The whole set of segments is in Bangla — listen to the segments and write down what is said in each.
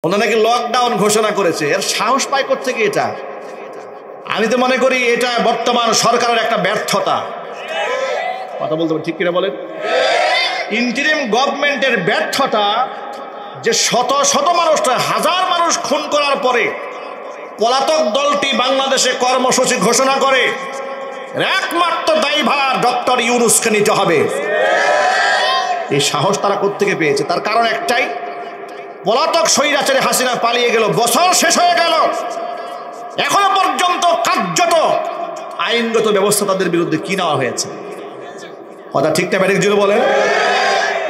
ওনারা নাকি লকডাউন ঘোষণা করেছে। এর সাহস পায় কোত্থেকে এটা? আমি তো মনে করি এটা বর্তমান সরকারের একটা ব্যর্থতা। কথা বলতে ঠিক কিনা বলেন? ইন্টারিম গভর্নমেন্টের ব্যর্থতা যে শত শত মানুষ, হাজার মানুষ খুন করার পরে পলাতক দলটি বাংলাদেশে কর্মসূচি ঘোষণা করে, একমাত্র দায়ভার ডক্টর ইউনূসকে নিতে হবে। এই সাহস তারা কোত্থেকে পেয়েছে? তার কারণ একটাই, পলাতক স্বৈরাচারী হাসিনা পালিয়ে গেল, বছর শেষ হয়ে গেল, এখনো পর্যন্ত কার্যত আইনগত ব্যবস্থা তাদের বিরুদ্ধে কি নেওয়া হয়েছে? কথা ঠিকটা ব্যারিক জুড়ে বলেন।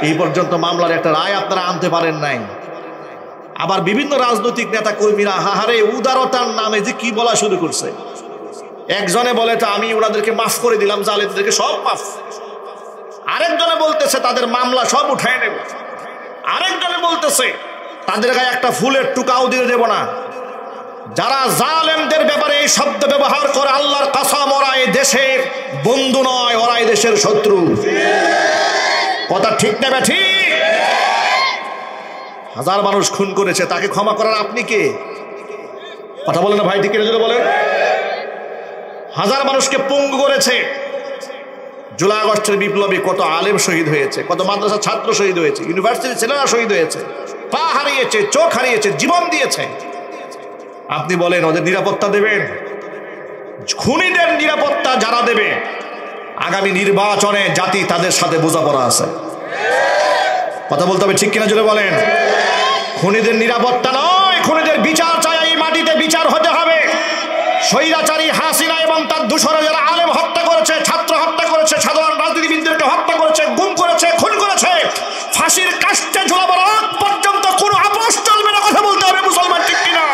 এই পর্যন্ত মামলার একটা রায় আপনারা আনতে পারেন নাই। আবার বিভিন্ন রাজনৈতিক নেতা কর্মীরা হাহারে উদারতার নামে যে কি বলা শুরু করছে। একজনে বলে তো আমি ওনাদেরকে মাফ করে দিলাম, জালেমদেরকে সব মাফ। আরেকজনে বলতেছে তাদের মামলা সব উঠায় নেব। আরেকজনে বলতেছে তাদের গায়ে একটা ফুলের টুকাও দিয়ে দেব না। যারা জালেমদের ব্যাপারে এই শব্দ ব্যবহার করে, আল্লাহর কসম ওরা এই দেশের বন্ধু নয়, ওরা এই দেশের শত্রু। কথা ঠিক না ব্যাঠি? হাজার মানুষ খুন করেছে, তাকে ক্ষমা করার আপনি কে? কথা বলেন না ভাই, ঠিক কিনা বলেন? হাজার মানুষকে পঙ্গু করেছে। জুলাই আগস্টের বিপ্লবী কত আলেম শহীদ হয়েছে, কত মাদ্রাসা ছাত্র শহীদ হয়েছে, ইউনিভার্সিটির ছেলেরা শহীদ হয়েছে, পা হারিয়েছে, চোখ হারিয়েছে, জীবন দিয়েছে। আপনি বলেন ওদের নিরাপত্তা দেবেন? খুনিদের নিরাপত্তা যারা দেবে, আগামী নির্বাচনে জাতি তাদের সাথে বোঝাপড়া আছে। কথা বলতে হবে ঠিক কিনা জোরে বলেন। খুনিদের নিরাপত্তা নয়, খুনিদের বিচার চাই। এই মাটিতে বিচার হতে হবে। স্বৈরাচারী হাসিনা এবং তার দূষরে যারা আলেম হত্যা করেছে, ছাত্র হত্যা করেছে, সাধারণ রাজনীতিবিদদেরকে হত্যা করেছে, গুম করেছে, খুন করেছে, ফাঁসির কাস্টে ঝোলাবার আগ পর্যন্ত কোনো আপোষ চলবে না। কথা বলতে হবে মুসলমান, ঠিক কিনা?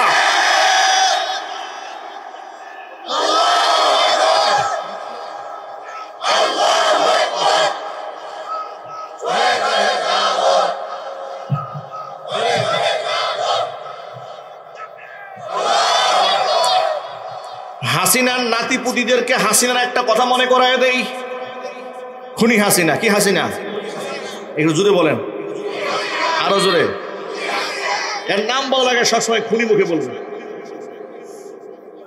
হাসিনার নাতিপুতিদেরকে হাসিনার একটা কথা মনে করায় দেই। খুনি হাসিনা কি হাসিনা? একটু জোরে বলেন, আরো জোরে। এর নাম বলা লাগে সবসময় খুনি মুখে বলবেন।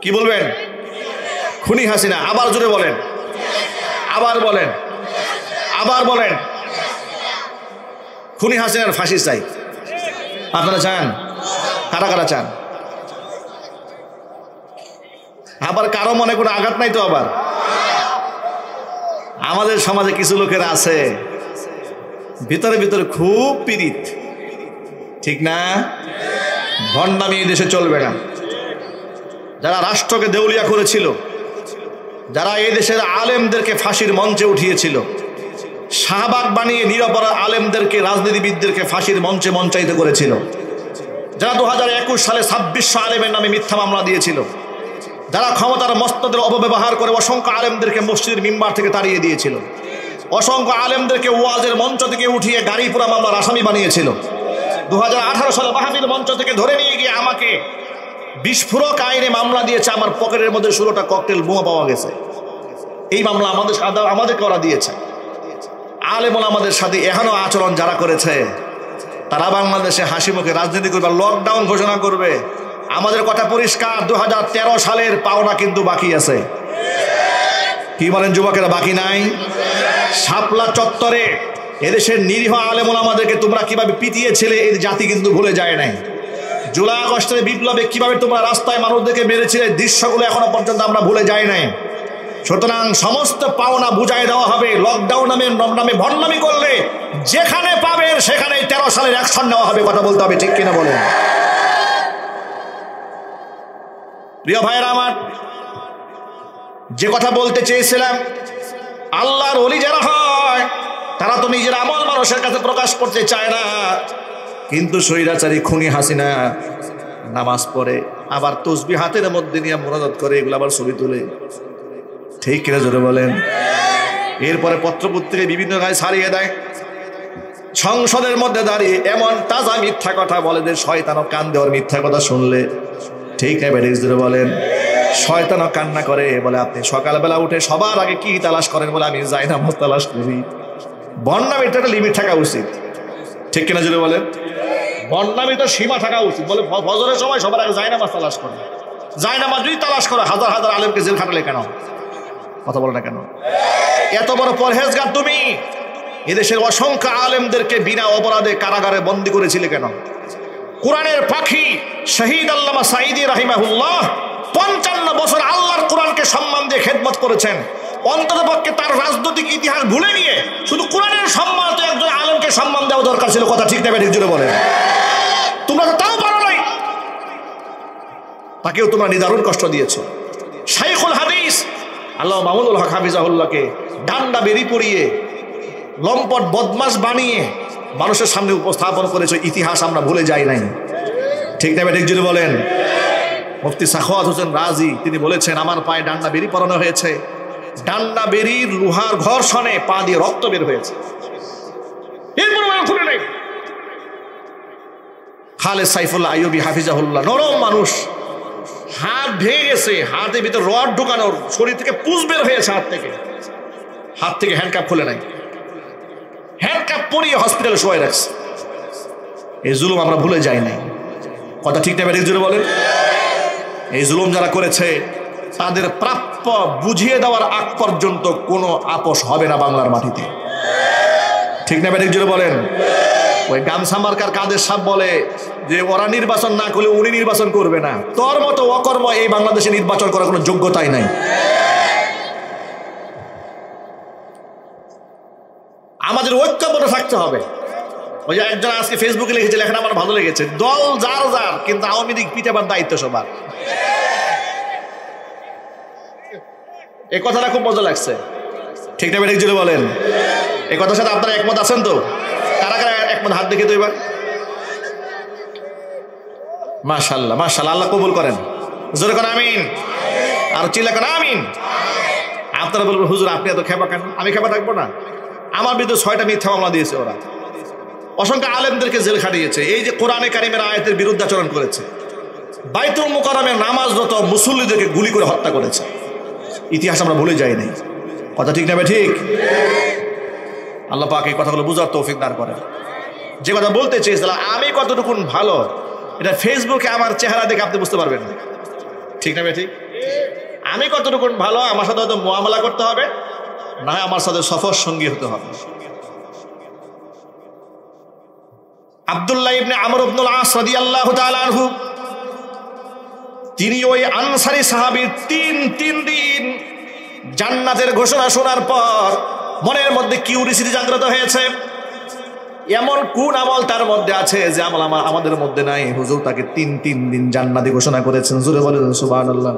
কি বলবেন? খুনি হাসিনা। আবার জোরে বলেন, আবার বলেন, আবার বলেন। খুনি হাসিনার ফাঁসি চাই। আপনারা চান? কারা কারা চান? আবার কারো মনে কোনো আঘাত নাই তো? আবার আমাদের সমাজে কিছু লোকেরা আছে ভিতরে ভিতরে খুব পীড়িত, ঠিক না? ভণ্ডামি এই দেশে চলবে না। যারা রাষ্ট্রকে দেউলিয়া করেছিল, যারা এই দেশের আলেমদেরকে ফাঁসির মঞ্চে উঠিয়েছিল, শাহবাগ বানিয়ে নিরপরাধ আলেমদেরকে, রাজনীতিবিদদেরকে ফাঁসির মঞ্চে মঞ্চায়িত করেছিল, যারা 2021 সালে 2600 আলেমের নামে মিথ্যা মামলা দিয়েছিল, যারা ক্ষমতার মস্তদের অপব্যবহার করে অসংখ্য আলেমদেরকে মসজিদের মিম্বার থেকে তাড়িয়ে দিয়েছিল, অসংখ্য আলেমদেরকে ওয়াজের মঞ্চ থেকে উঠিয়ে গাড়ি পোড়া মামলার আসামি বানিয়েছিল, 2018 সালে মাহফিল মঞ্চ থেকে ধরে নিয়ে গিয়ে আমাকে বিস্ফোরক আইনে মামলা দিয়েছে। আমার পকেটের মধ্যে 16টা ককটেল বোমা পাওয়া গেছে। এই মামলা আমাদেরকে ওরা দিয়েছে। আলেমুল আমাদের সাথে এখনো আচরণ যারা করেছে, তারা বাংলাদেশে হাসি মুখে রাজনীতি করবে, লকডাউন ঘোষণা করবে। আমাদের কথা পরিষ্কার, 2013 সালের পাওনা কিন্তু বাকি আছে। কি বলেন যুবকেরা, বাকি নাই? শাপলা চত্বরে এদেশের নিরীহ আলেমুল আমাদেরকে তোমরা কিভাবে পিটিয়েছিলে, এই জাতি কিন্তু ভুলে যায় নাই। জুলাই আগস্টের বিপ্লবে কিভাবে তোমরা রাস্তায় মানুষদেরকে মেরেছিলে, দৃশ্যগুলো এখনো পর্যন্ত আমরা ভুলে যাই নাই। সুতরাং সমস্ত পাওনা বুঝাই দেওয়া হবে। লকডাউন নামে ভণ্ডামি করলে যেখানে পাবেন সেখানে 13 সালের অ্যাকশন নেওয়া হবে। কথা বলতে হবে ঠিক কিনা বলেন। প্রিয় ভাইরা আমার, যে কথা বলতে চেয়েছিলাম, আল্লাহর ওলি যারা হয় তারা তো নিজের আমল মানুষের কাছে প্রকাশ করতে চায় না, কিন্তু স্বৈরাচারী খুনি হাসিনা নামাজ পড়ে, আবার তসবিহ হাতের মধ্যে নিয়ে মুনাজাত করে, এগুলো আবার ছবি তুলে। ঠিক কিনা জোরে বলেন। এরপরে পত্রপত্রিকায় বিভিন্ন গায়ে ছাড়িয়ে দেয়। সংসদের মধ্যে দাঁড়িয়ে এমন তাজা মিথ্যা কথা বলে যে শয়তানও কান দেওয়ার মিথ্যা কথা শুনলে, ঠিক না ব্যাটিস জোরে বলেন, শয়তানও কান্না করে। বলে আপনি সকালবেলা উঠে সবার আগে কি তালাশ করেন? বলে আমি যাই না, তালাশ করি। বন্যামির একটা লিমিট থাকা উচিত, ঠিক কিনা জোরে বলেন। ভণ্ডামি তো সীমা থাকা উচিত। বলে ফজরের সময় সবার আগে জায়নামাজ তালাশ করে, জায়নামাজ যদি তালাশ করে হাজার হাজার আলেমকে জেল খাটালে কেন? কথা বলে না কেন? এত বড় পরহেজগার তুমি, এদেশের অসংখ্য আলেমদেরকে বিনা অপরাধে কারাগারে বন্দী করেছিলে কেন? কোরআনের পাখি শহীদ আল্লামা সাঈদী রাহিমাহুল্লাহ 55 বছর আল্লাহর কোরআনকে সম্মান দিয়ে খেদমত করেছেন। অন্ততপক্ষে তার রাজনৈতিক ইতিহাস ভুলে গিয়ে শুধু কোরআনের সম্মান তো একজন আলেমকে সম্মান দেওয়া দরকার ছিল। কথা ঠিক নেবে ঠিক জুড়ে বলেন। তোমরা তো তাও পারো নাই, তাকেও তোমরা নিদারুণ কষ্ট দিয়েছো। শাইখুল হাদিস আল্লাহ মামুনুল হক হাফিজাহুল্লাহকে ডান্ডা বেরি পড়িয়ে লম্পট বদমাশ বানিয়ে মানুষের সামনে উপস্থাপন করেছে। ইতিহাস আমরা ভুলে যাই নাই। ঠিক নেবে ঠিক জুড়ে বলেন। মুফতি সাখাওয়াত হোসেন রাজি তিনি বলেছেন, আমার পায়ে ডান্ডা বেরি পরানো হয়েছে, ডান্ডা বেরির লোহার ঘর্ষণে পা দিয়ে রক্ত বের হয়েছে, খুলে নেই। খালেদ সাইফুল্লাহ আইয়ুবী হাফিজাহুল্লাহ নরম মানুষ, হাত ভেঙে গেছে, হাতের ভিতর রড ঢোকানোর, শরীর থেকে পুষ বের হয়েছে হাত থেকে হ্যান্ডকাপ খুলে নাই, হ্যান্ডকাপ পরিয়ে হসপিটালে শোয়াই রাখছে। এই জুলুম আমরা ভুলে যাই নাই। কথা ঠিক নেবে ঠিক জুড়ে বলেন। এই জুলুম যারা করেছে তাদের প্রাপ্য বুঝিয়ে দেওয়ার আগ পর্যন্ত কোনো আপোষ হবে না বাংলার মাটিতে। ঠিক নেবে ঠিক জুড়ে বলেন। ওই গামছা মার্কার কাদের সাহেব বলে যে ওরা নির্বাচন না করলে উনি নির্বাচন করবে না। তোর মতো অকর্ম এই বাংলাদেশে নির্বাচন করার কোনো যোগ্যতাই নাই। আমাদের ঐক্যবদ্ধ থাকতে হবে। ওই যে একজন আজকে ফেসবুকে লিখেছে, লেখাটা আমার ভালো লেগেছে, দল যার যার কিন্তু আওয়ামী লীগ পিটাবার দায়িত্ব সবার। এই কথাটা খুব মজা লাগছে। ঠিক না ঠিক জুড়ে বলেন। এই কথার সাথে আপনারা একমত আছেন তো? কারা কারা একমত হাত দেখে তো এবার। মাশাআল্লাহ মাশাআল্লাহ, আল্লাহ কবুল করেন। জোরে করেন আমিন, আর চিল্লা করেন আমিন। আপনারা বলবেন হুজুর আপনি এত খেপা কেন? আমি খেপা থাকবো না? আমার বিরুদ্ধে 6টা মিথ্যা মামলা দিয়েছে ওরা, অসংখ্য আলেমদেরকে জেল খাটিয়েছে। এই যে কোরআনে কারিমের আয়াতের বিরুদ্ধাচরণ করেছে, বাইতুল মুকাররমে নামাজরত মুসল্লিদেরকে গুলি করে হত্যা করেছে। ইতিহাস আমরা ভুলে যাই নাই। কথা ঠিক নেবে ঠিক। আল্লাহ পাক এই কথাগুলো বুঝার তৌফিক দান করেন। যে কথা বলতে চেয়েছিলাম আমি কতটুকু ভালো, এটা ফেসবুকে আমার চেহারা দেখে আপনি বুঝতে পারবেন না। ঠিক নেবে ঠিক। আমি কতটুকু ভালো, আমার সাথে হয়তো মুআমালা করতে হবে, না হয় আমার সাথে সফর সঙ্গী হতে হবে। আব্দুল্লাহ ইবনে আমর ইবনুল আস রাদিয়াল্লাহু তাআলা আনহু, তিনি ওই আনসারী সাহাবীর তিন দিন জান্নাতের ঘোষণা শোনার পর মনের মধ্যে কিউরিসিটি জাগ্রত হয়েছে। এমন কোন আমল তার মধ্যে আছে যে আমল আমাদের মধ্যে নাই? হুজুর তাকে তিন দিন জান্নাতি ঘোষণা করেছেন। জোরে বলেন সুবহানাল্লাহ।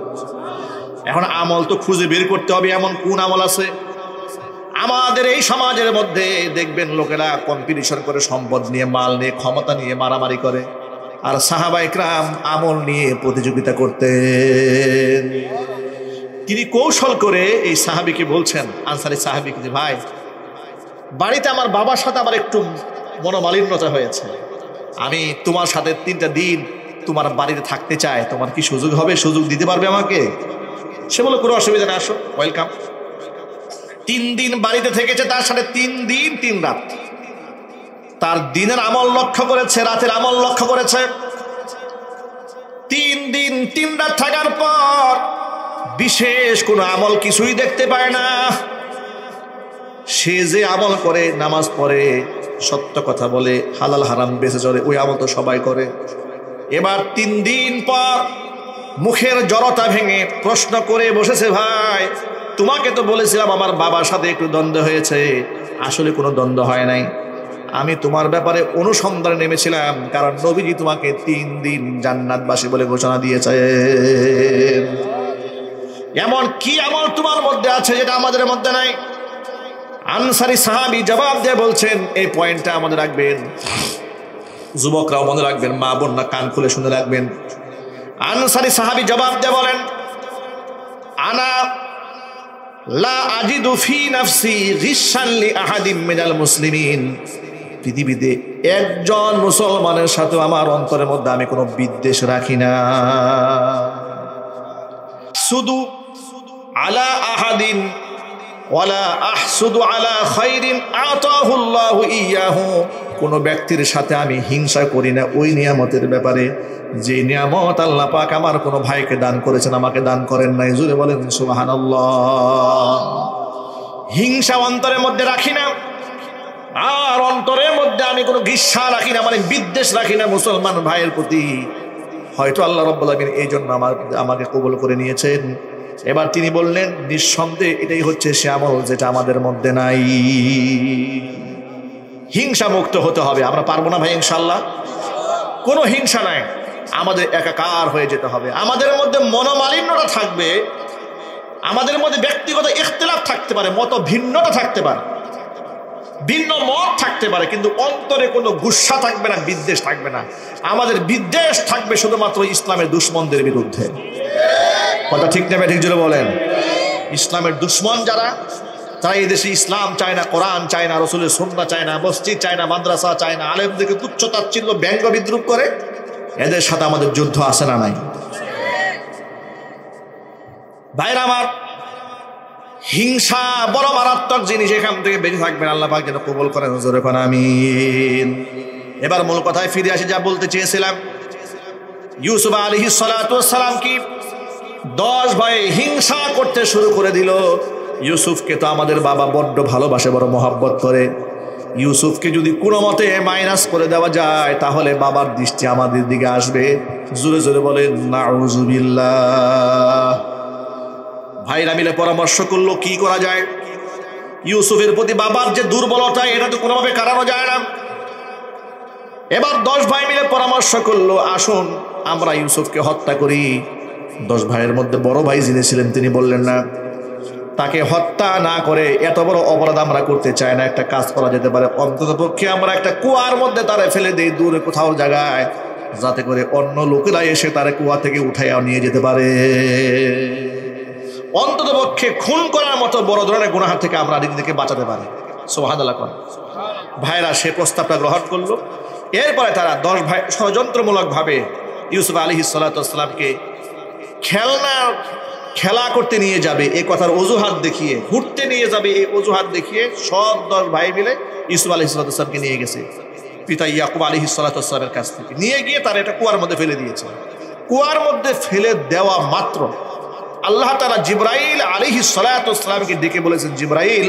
এখন আমল তো খুঁজে বের করতে হবে, এমন কোন আমল আছে। আমাদের এই সমাজের মধ্যে দেখবেন লোকেরা কম্পিটিশন করে, সম্পদ নিয়ে, মাল নিয়ে, ক্ষমতা নিয়ে মারামারি করে, আর সাহাবা ইকরাম আমল নিয়ে প্রতিযোগিতা করতেন। তিনি কৌশল করে এই সাহাবীকে বলছেন, আনসারী সাহাবীকে, যে ভাই বাড়িতে আমার বাবার সাথে আমার একটু মনোমালিন্যতা হয়েছে, আমি তোমার সাথে 3টা দিন তোমার বাড়িতে থাকতে চাই, তোমার কি সুযোগ হবে? সুযোগ দিতে পারবে আমাকে? সে বলে কোনো অসুবিধা না, আসো, ওয়েলকাম। 3 দিন বাড়িতে থেকেছে তার সাথে, 3 দিন 3 রাত। তার দিনের আমল লক্ষ্য করেছে, রাতের আমল লক্ষ্য করেছে। 3 দিন 3 রাত থাকার পর বিশেষ কোনো আমল কিছুই দেখতে পায় না। সে যে আমল করে, নামাজ পড়ে, সত্য কথা বলে, হালাল হারাম বেঁচে চলে, ওই আমল তো সবাই করে। এবার 3 দিন পর মুখের জড়তা ভেঙে প্রশ্ন করে বসেছে, ভাই তোমাকে তো বলেছিলাম আমার বাবার সাথে একটু দ্বন্দ্ব হয়েছে, আসলে কোনো দ্বন্দ্ব হয় নাই। আমি তোমার ব্যাপারে অনুসন্ধানে নেমেছিলাম, কারণ নবীজি তোমাকে 3 দিন জান্নাতবাসী বলে ঘোষণা দিয়েছে। এমন কি আমল তোমার মধ্যে আছে যেটা আমাদের মধ্যে নাই? আনসারী সাহাবী জবাব দিয়ে বলছেন, এই পয়েন্টটা আমাদের রাখবেন, যুবকরাও মনে রাখবেন, মা বোনরা কান খুলে শুনে রাখবেন। আনসারী সাহাবী জবাব দিয়ে বলেন, আনা লা আজিদু ফি নাফসি গিশান লি আহাদিম মিনাল মুসলিমিন। পৃথিবীতে একজন মুসলমানের সাথে আমার অন্তরের মধ্যে আমি কোনো বিদ্বেষ রাখি না। শুধু আলা আহাদিন ওয়ালা আহসুদু আলা খাইরিন আতাহুল্লাহু ইয়াহু, কোনো ব্যক্তির সাথে আমি হিংসা করি না ওই নিয়ামতের ব্যাপারে যে নিয়ামত আল্লাহ পাক আমার কোনো ভাইকে দান করেছেন, আমাকে দান করেন নাই। জোরে বলেন সুবহানাল্লাহ। হিংসা অন্তরের মধ্যে রাখি না, আর অন্তরের মধ্যে আমি কোনো ঘৃণা রাখি না, মানে বিদ্বেষ রাখি না মুসলমান ভাইয়ের প্রতি। হয়তো আল্লাহ রাব্বুল আলামিন এই জন্য আমাকে কবুল করে নিয়েছেন। এবার তিনি বললেন, নিঃসন্দেহে এটাই হচ্ছে সে আমল যেটা আমাদের মধ্যে নাই। হিংসা মুক্ত হতে হবে। আমরা পারবো না ভাই ইনশাআল্লাহ? কোনো হিংসা নাই, আমাদের একাকার হয়ে যেতে হবে। আমাদের মধ্যে মনোমালিন্যতা থাকবে, আমাদের মধ্যে ব্যক্তিগত ইখতিলাফ থাকতে পারে, মত ভিন্নতা থাকতে পারে, ভিন্ন মত থাকতে পারে, কিন্তু অন্তরে কোনো গুসা থাকবে না, বিদ্বেষ থাকবে না। আমাদের বিদ্বেষ থাকবে শুধুমাত্র ইসলামের দুশমনদের বিরুদ্ধে। কথা ঠিক নেবে? ঠিক জোরে বলেন। ইসলামের দুশমন যারা, তারা এই দেশে ইসলাম চায় না, কোরআন চায় না, রসুলের সুন্নাহ চায় না, মসজিদ চায় না, মাদ্রাসা চায় না, আলেমদেরকে তুচ্ছ তাচ্ছিল্য ব্যঙ্গ বিদ্রুপ করে। এদের সাথে আমাদের যুদ্ধ আছে না নাই? ভাইরা আমার, হিংসা বড় মারাত্মক জিনিস, এখান থেকে বেঁচে থাকবেন। আল্লাহ পাক যেন কবুল করেন, জোরে কোন আমিন। এবার মূল কথায় ফিরে আসি, যা বলতে চেয়েছিলাম। ইউসুফ আলাইহিস সালাতু ওয়াস সালাম কি 10 ভাইয়ে হিংসা করতে শুরু করে দিল। ইউসুফকে তো আমাদের বাবা বড্ড ভালোবাসে, বড় মহব্বত করে। ইউসুফকে যদি কোনো মতে মাইনাস করে দেওয়া যায়, তাহলে বাবার দৃষ্টি আমাদের দিকে আসবে। জোরে জোরে বলেন নাউযুবিল্লাহ। ভাইরা মিলে পরামর্শ করলো কি করা যায়। ইউসুফের প্রতি বাবার যে দুর্বলতা, এটা তো কোনোভাবে কাটানো যায় না। এবার 10 ভাই মিলে পরামর্শ করলো, আসুন আমরা ইউসুফকে হত্যা করি। 10 ভাইয়ের মধ্যে বড় ভাই যিনি ছিলেন, তিনি বললেন না, তাকে হত্যা না করে এত বড় অপরাধ আমরা করতে চাই না। একটা কাজ করা যেতে পারে, অন্তত পক্ষে আমরা একটা কুয়ার মধ্যে তারা ফেলে দিই, দূরে কোথাও জায়গায়, যাতে করে অন্য লোকেরা এসে তারা কুয়া থেকে উঠাইয়া নিয়ে যেতে পারে। অন্তত পক্ষে খুন করার মতো বড় ধরনের গুনাহ থেকে আমরা নিজেদেরকে বাঁচাতে পারি। সুবহানাল্লাহ। ভাইরা সে প্রস্তাবটা গ্রহণ করলো। এরপরে তারা 10 ভাই ষড়যন্ত্রমূলক ভাবে ইউসুফ আলাইহিস সালাতু ওয়াস সালামকে খেলা করতে নিয়ে যাবে, এই কথার অজুহাত দেখিয়ে, ঘুরতে নিয়ে যাবে এই অজুহাত দেখিয়ে সব 10 ভাই মিলে ইউসুফ আলাইহিস সালাতু ওয়াস সালামকে নিয়ে গেছে পিতা ইয়াকুব আলাইহিস সালাতু ওয়াস সালামের কাছ থেকে। নিয়ে গিয়ে তারা এটা কুয়ার মধ্যে ফেলে দিয়েছে। কুয়ার মধ্যে ফেলে দেওয়া মাত্র আল্লাহ তাআলা জিবরাইল আলাইহিস সালাতু ওয়াস সালামকে ডেকে বলেছেন, জিবরাইল,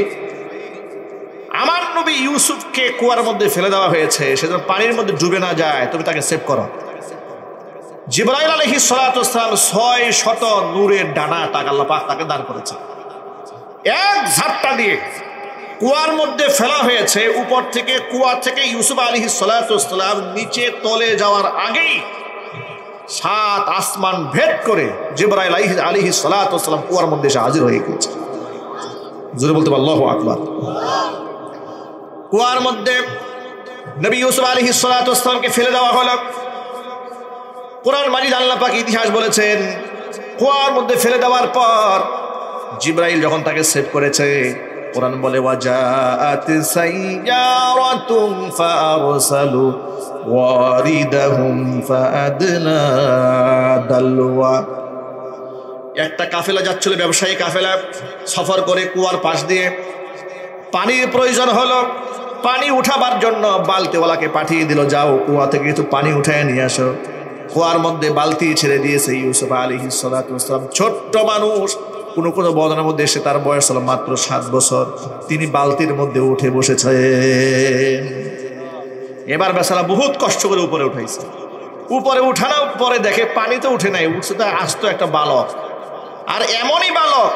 আমার নবী ইউসুফকে কুয়ার মধ্যে ফেলে দেওয়া হয়েছে, সেজন্য পানির মধ্যে ডুবে না যায়, তুমি তাকে সেভ করো। জিবরাইল আলাইহিস সালাতু ওয়াস সালাম 600 নূরের ডানা আল্লাহ পাক তাকে দান করেছে। এক ঝাপটা দিয়ে কুয়ার মধ্যে ফেলা হয়েছে। উপর থেকে, কুয়া থেকে ইউসুফ আলাইহিস সালাতু ওয়াস সালাম নিচে তলে যাওয়ার আগেই 7 আসমান ভেদ করে জিবরাইল আলাইহিস সালাতু ওয়াস সালাম কুয়ার মধ্যে এসে হাজির হয়ে গেছে। জোরে বলতে পারো আল্লাহু আকবার। কুয়ার মধ্যে নবী ইউসুফ আলাইহিস সালাতু ওয়াস সালামকে ফেলে দেওয়া হলো। কোরআন মাজিদ আল্লাহ পাক ইতিহাস বলেছেন, কুয়ার মধ্যে ফেলে দেওয়ার পর জিবরাইল যখন তাকে সেভ করেছে, কোরআন বলে ওয়াজাআত সাইয়ারাতুন ফাআরসালু ওয়ারিদাহুম ফাআদনা দালওয়া। একটা কাফেলা যাচ্ছিল, ব্যবসায়ী কাফেলা সফর করে কুয়ার পাশ দিয়ে। পানির প্রয়োজন হলো, পানি উঠাবার জন্য বালতিওয়ালাকে পাঠিয়ে দিল, যাও কুয়া থেকে একটু পানি উঠায় নিয়ে আসো। কুয়ার মধ্যে বালতি ছেড়ে দিয়েছে ইউসুফ আলাইহিস সালাতু ওয়াস সালাম। ছোট্ট মানুষ, কোনো বর্ণনার মধ্যে এসে তার বয়স হলো মাত্র 7 বছর। তিনি বালতির মধ্যে উঠে বসেছেন। এবার বেচারা বহুত কষ্ট করে উপরে উঠাইছে। উপরে উঠানোর পরে দেখে পানি তো উঠে নাই, উঠছে তো আস্ত একটা বালক। আর এমনই বালক,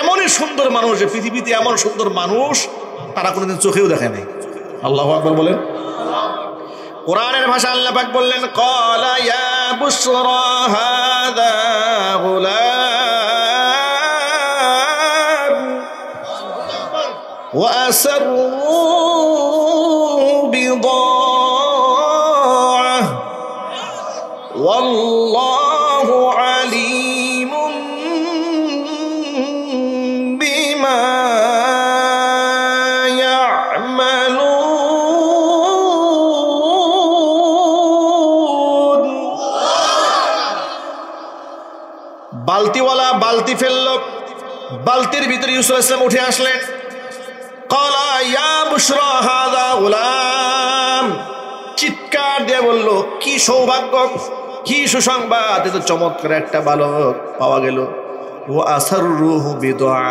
এমনই সুন্দর মানুষ, যে পৃথিবীতে এমন সুন্দর মানুষ তারা কোনোদিন চোখেও দেখে নাই। আল্লাহু আকবার বলেন। কোরআনের ভাষা আল্লাহ পাক বললেন, ক্বালা ইয়া বুশরা হাযা গুলাম ওয়া আসরু বিদাআহ ওয়াল্লাহু আলীমুম বিমা বালতিওয়ালা বালতি ফেললো, বালতির ভিতরে ইউসুফ আলাইহিস সালাম উঠে আসলেন। ক্বালা ইয়া বুশরা হাযা গুলাম, চিৎকার দিয়ে বলল, কি সৌভাগ্য, কি সুসংবাদ, এত চমৎকার একটা বালক পাওয়া গেল। ওয়া আসাররুহু বিদআ,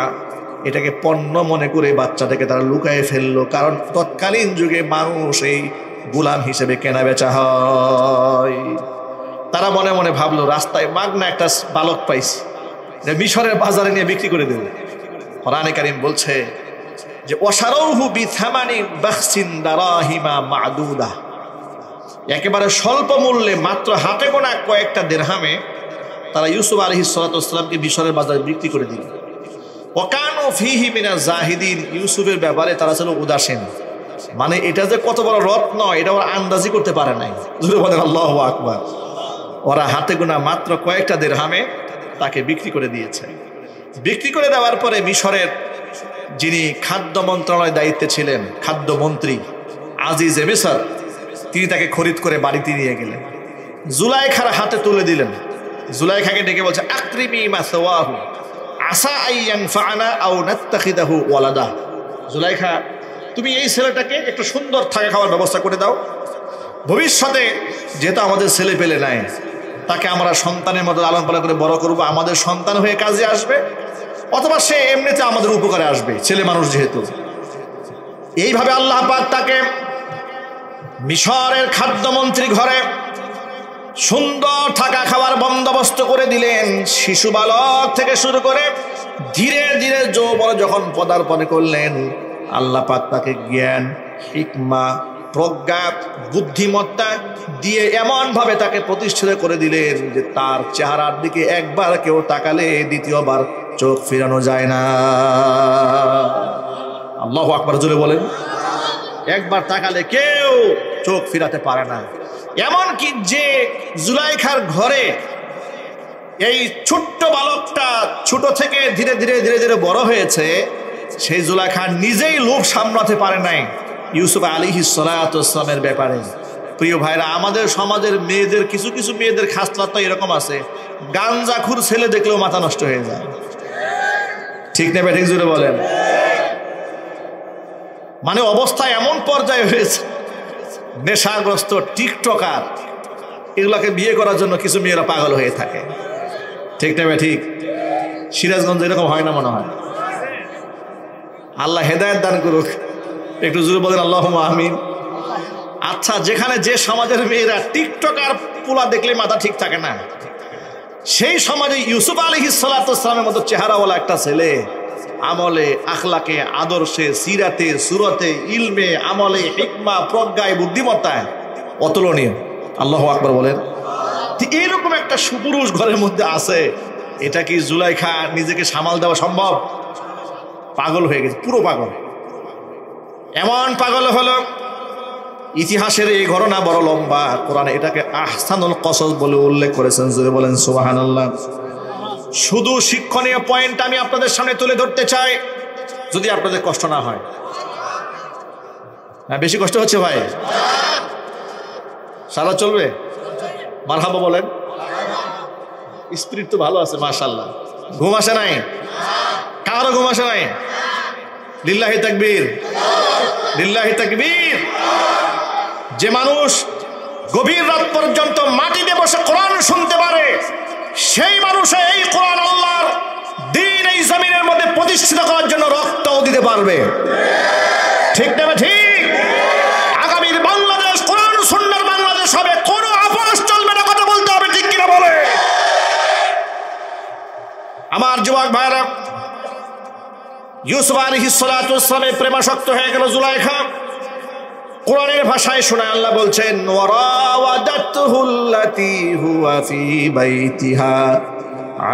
এটাকে পণ্য মনে করে বাচ্চাটাকে তারা লুকায়ে ফেললো, কারণ তৎকালীন যুগে মানুষ এই গোলাম হিসেবে কেনা বেচা হয়। তারা মনে মনে ভাবলো রাস্তায় মাগনা একটা বালক পাইছি, মিশরের বাজারে নিয়ে বিক্রি করে দেবে। কোরআনে কারীম বলছে যে ওয়াশারাউহু বিথামানি বাখসিন দারাহিমা মা'দুদা, একেবারে স্বল্প মূল্যে মাত্র হাতে গোনা কয়েকটা দিরহামে তারা ইউসুফ আলাইহিস সালাতু ওয়াস সালামকে মিশরের বাজারে বিক্রি করে দিল। ওয়াকানু ফীহি মিনাজ জাহিদিন, ইউসুফের ব্যাপারে তারা ছিল উদাসীন। মানে এটা যে কত বড় রত্ন এটা ওরা আন্দাজি করতে পারে নাই। জোরে বলেন আল্লাহু আকবার। ওরা হাতে গোনা মাত্র কয়েকটা দিরহামে তাকে বিক্রি করে দিয়েছে। বিক্রি করে দেওয়ার পরে মিশরের যিনি খাদ্য মন্ত্রণালয়ের দায়িত্বে ছিলেন, খাদ্যমন্ত্রী আজিজে মিসর, তিনি তাকে খরিদ করে বাড়িতে নিয়ে গেলেন, জুলাইখার হাতে তুলে দিলেন। জুলাইখাকে ডেকে বলছে আকরিমি মাসওয়াহু আসা আইয়ানফাআনা আও নাত্তাখিদাহু ওয়ালাদা, জুলাইখা তুমি এই ছেলেটাকে একটু সুন্দর থাকা খাওয়ার ব্যবস্থা করে দাও, ভবিষ্যতে যেহেতু আমাদের ছেলে পেলে নাই, তাকে আমরা সন্তানের মতো লালন পালন করে বড় করবো, আমাদের সন্তান হয়ে কাজে আসবে, অথবা সে এমনিতে আমাদের উপকারে আসবে, ছেলে মানুষ যেহেতু। এইভাবে আল্লাহ পাক তাকে মিশরের খাদ্যমন্ত্রী ঘরে সুন্দর থাকা খাওয়ার বন্দোবস্ত করে দিলেন। শিশু বালক থেকে শুরু করে ধীরে ধীরে যৌবনে যখন পদার্পণ করলেন, আল্লাহ পাক তাকে জ্ঞান, হিকমা, প্রজ্ঞা, বুদ্ধিমত্তা দিয়ে এমন ভাবে তাকে প্রতিষ্ঠিত করে দিলেন যে তার চেহারার দিকে একবার কেউ তাকালে দ্বিতীয়বার চোখ ফিরানো যায় না। আল্লাহু আকবার, জোরে বলেন। একবার তাকালে কেউ চোখ ফিরাতে পারে না। এমনকি যে জুলাইখার ঘরে এই ছোট্ট বালকটা ছোট থেকে ধীরে ধীরে ধীরে ধীরে বড় হয়েছে, সেই জুলাইখা নিজেই লোভ সামলাতে পারে নাই ইউসুফ আলাইহিস সালাতু ওয়াস সালামের ব্যাপারে। প্রিয় ভাইরা, আমাদের সমাজের মেয়েদের কিছু কিছু মেয়েদের খাসলত এরকম আছে, গাঞ্জাখুর ছেলে দেখলেও মাথা নষ্ট হয়ে যায়। ঠিক না ঠিক জুড়ে বলেন। মানে অবস্থা এমন পর্যায়ে হয়েছে, নেশাগ্রস্ত টিকটকার, এগুলাকে বিয়ে করার জন্য কিছু মেয়েরা পাগল হয়ে থাকে। ঠিক না ঠিক? সিরাজগঞ্জ এরকম হয় না মনে হয়? আল্লাহ হেদায়েত দান করুক। একটু জোরে বলেন আল্লাহুম্মা আমিন। আচ্ছা, যেখানে যে সমাজের মেয়েরা টিকটকার পোলা দেখলে মাথা ঠিক থাকে না, সেই সমাজে ইউসুফ আলাইহিস সালাতু ওয়াস সালামের মতো চেহারাওয়ালা একটা ছেলে আমলে, আখলাকে, আদর্শে, সিরাতে, সুরতে, ইলমে, আমলে, হিকমা, প্রজ্ঞায়, বুদ্ধিমত্তায় অতুলনীয়। আল্লাহু আকবার বলেন। এইরকম একটা সুপুরুষ ঘরের মধ্যে আছে, এটা কি জুলাইখা নিজেকে সামাল দেওয়া সম্ভব? পাগল হয়ে গেছে, পুরো পাগল। এমন পাগল হলো, ইতিহাসের এই ঘটনা বড় লম্বা, কোরআনে এটাকে আহসানুল কসস বলে উল্লেখ করেছেন। জোরে বলেন সুবহানাল্লাহ। শুধু শিক্ষণীয় পয়েন্ট আমি আপনাদের সামনে তুলে ধরতে চাই, যদি আপনাদের কষ্ট না হয়। হ্যাঁ, বেশি কষ্ট হচ্ছে ভাই? সারা চলবে? মারহাবা বলেন। স্পিরিট তো ভালো আছে মাশাআল্লাহ। ঘুম আসে নাই? কারো ঘুম আসে নাই? লিল্লাহি তাকবীর, লিল্লাহি তাকবীর। যে মানুষ গভীর রাত পর্যন্ত মাটিতে বসে কোরআন শুনতে পারে, সেই মানুষে এই কোরআন আল্লাহর দ্বীন এই জমিনের মধ্যে প্রতিষ্ঠিত করার জন্য রক্তও দিতে পারবে। ঠিক না ঠিক? আগামীর বাংলাদেশ কোরআন সুন্নাহর বাংলাদেশ হবে, কোনো আপোষ চলবে না, কথা বলতে হবে। ঠিক কিনা বলে? আমার যুবক ভাইরা, ইউসুফ আলাইহিস সালাতু ওয়াস সালামের প্রেমাসক্ত হয়ে গেল জুলাইখা। কোরআনের ভাষায় শোনায় আল্লাহ বলছেন, ওয়ারাওয়াদাতুহুল্লাতী হুয়া ফী বাইতিহা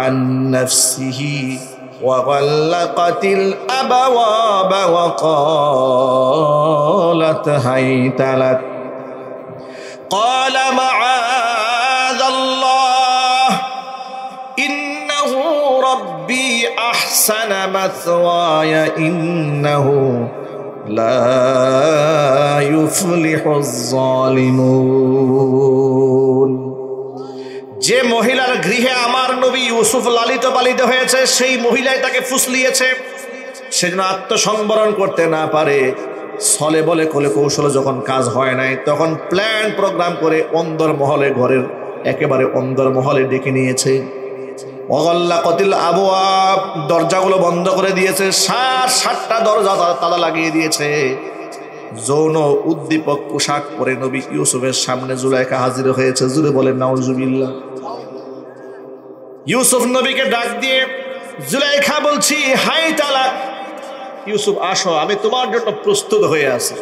আন নাফসিহি ওয়া গাল্লাকাতিল আবওয়াবা ওয়া ক্বালাত হাইতা লাক ক্বালা মাআযাল্লাহ ইন্নাহু রাব্বী আহসানা মাসওয়ায়া ইন্নাহু লা ইউফলিহুজ জালিমুন। যে মহিলার গৃহে আমার নবী ইউসুফ লালিত পালিত হয়েছে সেই মহিলাই তাকে ফুসলিয়েছে, সেজন্য আত্মসংবরণ করতে না পারে ছলে বলে কোলে কৌশলে যখন কাজ হয় নাই তখন প্ল্যান প্রোগ্রাম করে অন্দর মহলে, ঘরের একেবারে অন্দর মহলে ডেকে নিয়েছে। অগল্লাকতিল আবওয়াব, দরজাগুলো বন্ধ করে দিয়েছে, 7টা দরজা তালা লাগিয়ে দিয়েছে। যৌন উদ্দীপক পোশাক পরে নবী ইউসুফের সামনে জুলাইখা হাজির হয়েছে। জুড়ে বলেন নাউজুবিল্লাহ। ইউসুফ নবীকে ডাক দিয়ে, জুলাইখা বলছি, হাই তালাক। ইউসুফ আসো, আমি তোমার জন্য প্রস্তুত হয়ে আছি।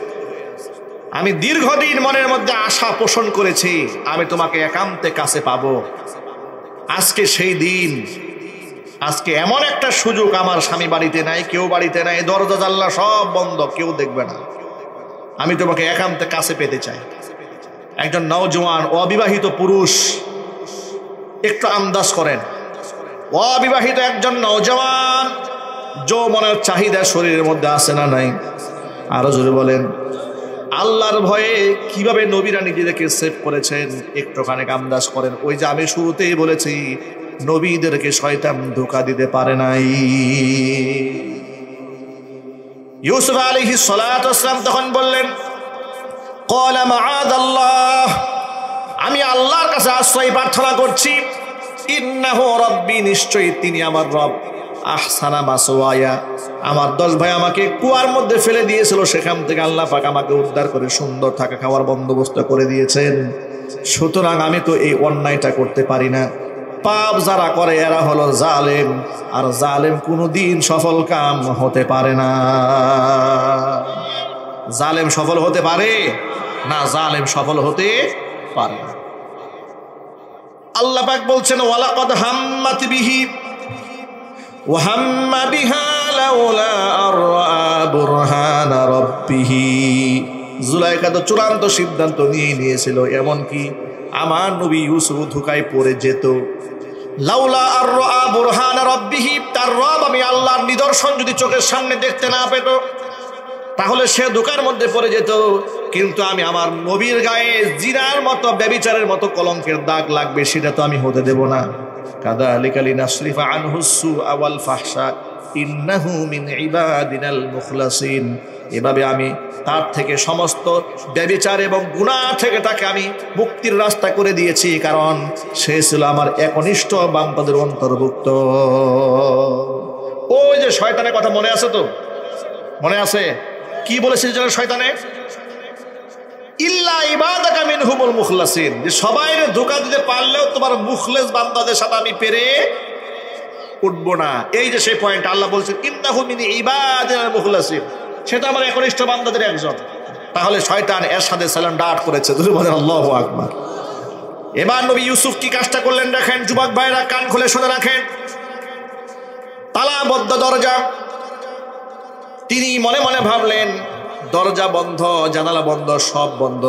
আমি দীর্ঘদিন মনের মধ্যে আশা পোষণ করেছি আমি তোমাকে একান্তে কাছে পাবো। আজকে সেই দিন, আজকে এমন একটা সুযোগ, আমার স্বামী বাড়িতে নাই, কেউ বাড়িতে নাই, দরজা জানলা সব বন্ধ, কেউ দেখবে না, আমি তোমাকে একান্তে কাছে পেতে চাই। একজন নওজোয়ান অবিবাহিত পুরুষ, একটু আন্দাজ করেন, অবিবাহিত একজন নওজোয়ান, যৌবনের চাহিদা শরীরের মধ্যে আছে না নাই? আরো জোরে বলেন। আল্লাহর ভয়ে কিভাবে নবীরা নিজেদেরকে সেভ করেছেন একটুখানি আন্দাজ করেন। ওই যে আমি শুরুতেই বলেছি, নবীদেরকে শয়তান ধোঁকা দিতে পারে নাই। ইউসুফ আলাইহিস সালাতু ওয়াস সালাম তখন বললেন, ক্বালা মাআদাল্লাহ, আমি আল্লাহর কাছে আশ্রয় প্রার্থনা করছি। ইন্নাহু রাব্বি, নিশ্চয়ই তিনি আমার রব। আহসানা মাসওয়ায়া, আমার 10 ভাই আমাকে কুয়ার মধ্যে ফেলে দিয়েছিল, সেখান থেকে আল্লাহ পাক আমাকে উদ্ধার করে সুন্দর থাকা খাওয়ার বন্দোবস্ত করে দিয়েছেন। সুতরাং আমি তো এই অন্যায়টা করতে পারি না। পাপ যারা করে এরা হলো জালেম, আর জালেম কোনোদিন সফল কাম হতে পারে না। জালেম সফল হতে পারে না, জালেম সফল হতে পারে না। আল্লাহ পাক বলছেন, ওয়ালাকাদ হাম্মাত বিহি ওয়া হাম্মা বিহা লাউলা আরআ বুরহানা রাব্বিহি। জুলাইখা তো চূড়ান্ত সিদ্ধান্ত নিয়েছিল, এমনকি আমার নবী ইউসুফ ধোঁকায় পড়ে যেত। লাউলা আরআ বুরহানা রাব্বিহি, তার রব আমি আল্লাহর নিদর্শন যদি চোখের সামনে দেখতে না পেত তাহলে সে ধোঁকার মধ্যে পড়ে যেত। কিন্তু আমি আমার নবীর গায়ে জিনার মতো, ব্যভিচারের মতো কলঙ্কের দাগ লাগবে সেটা তো আমি হতে দেব না। কাযালিকা লিনাসরিফা আনহুস সুআ ওয়াল ফাহশা ইন্নাহু মিন ইবাদিনাল মুখলাসিন। এভাবে আমি তার থেকে সমস্ত ব্যভিচার এবং গুনাহ থেকে তাকে আমি মুক্তির রাস্তা করে দিয়েছি, কারণ সে ছিল আমার একনিষ্ঠ বান্দাদের অন্তর্ভুক্ত। ওই যে শয়তানের কথা মনে আছে তো? মনে আছে কি বলেছিল যেন শয়তানে? ইল্লা ইবাদাকা মিনহুমুল মুখলাসিন, যে সবাইরে ধোঁকা দিতে পারলেও তোমার মুখলেস বান্দাদের সাথে আমি পেরে উঠবো না। এই যে সেই পয়েন্ট আল্লাহ বলছেন, ইন্নাহু মিন ইবাদিনাল মুখলাসিন, সেটা আমার একনিষ্ঠ বান্দাদের একজন। তাহলে শয়তান এর সাথে সালান্ডার করেছে। বলেন আল্লাহু আকবার। এবার নবী ইউসুফ কি কাজটা করলেন দেখেন, যুবক ভাইরা কান খুলে শুনে রাখেন। তালাবদ্ধ দরজা, তিনি মনে মনে ভাবলেন দরজা বন্ধ, জানালা বন্ধ, সব বন্ধ,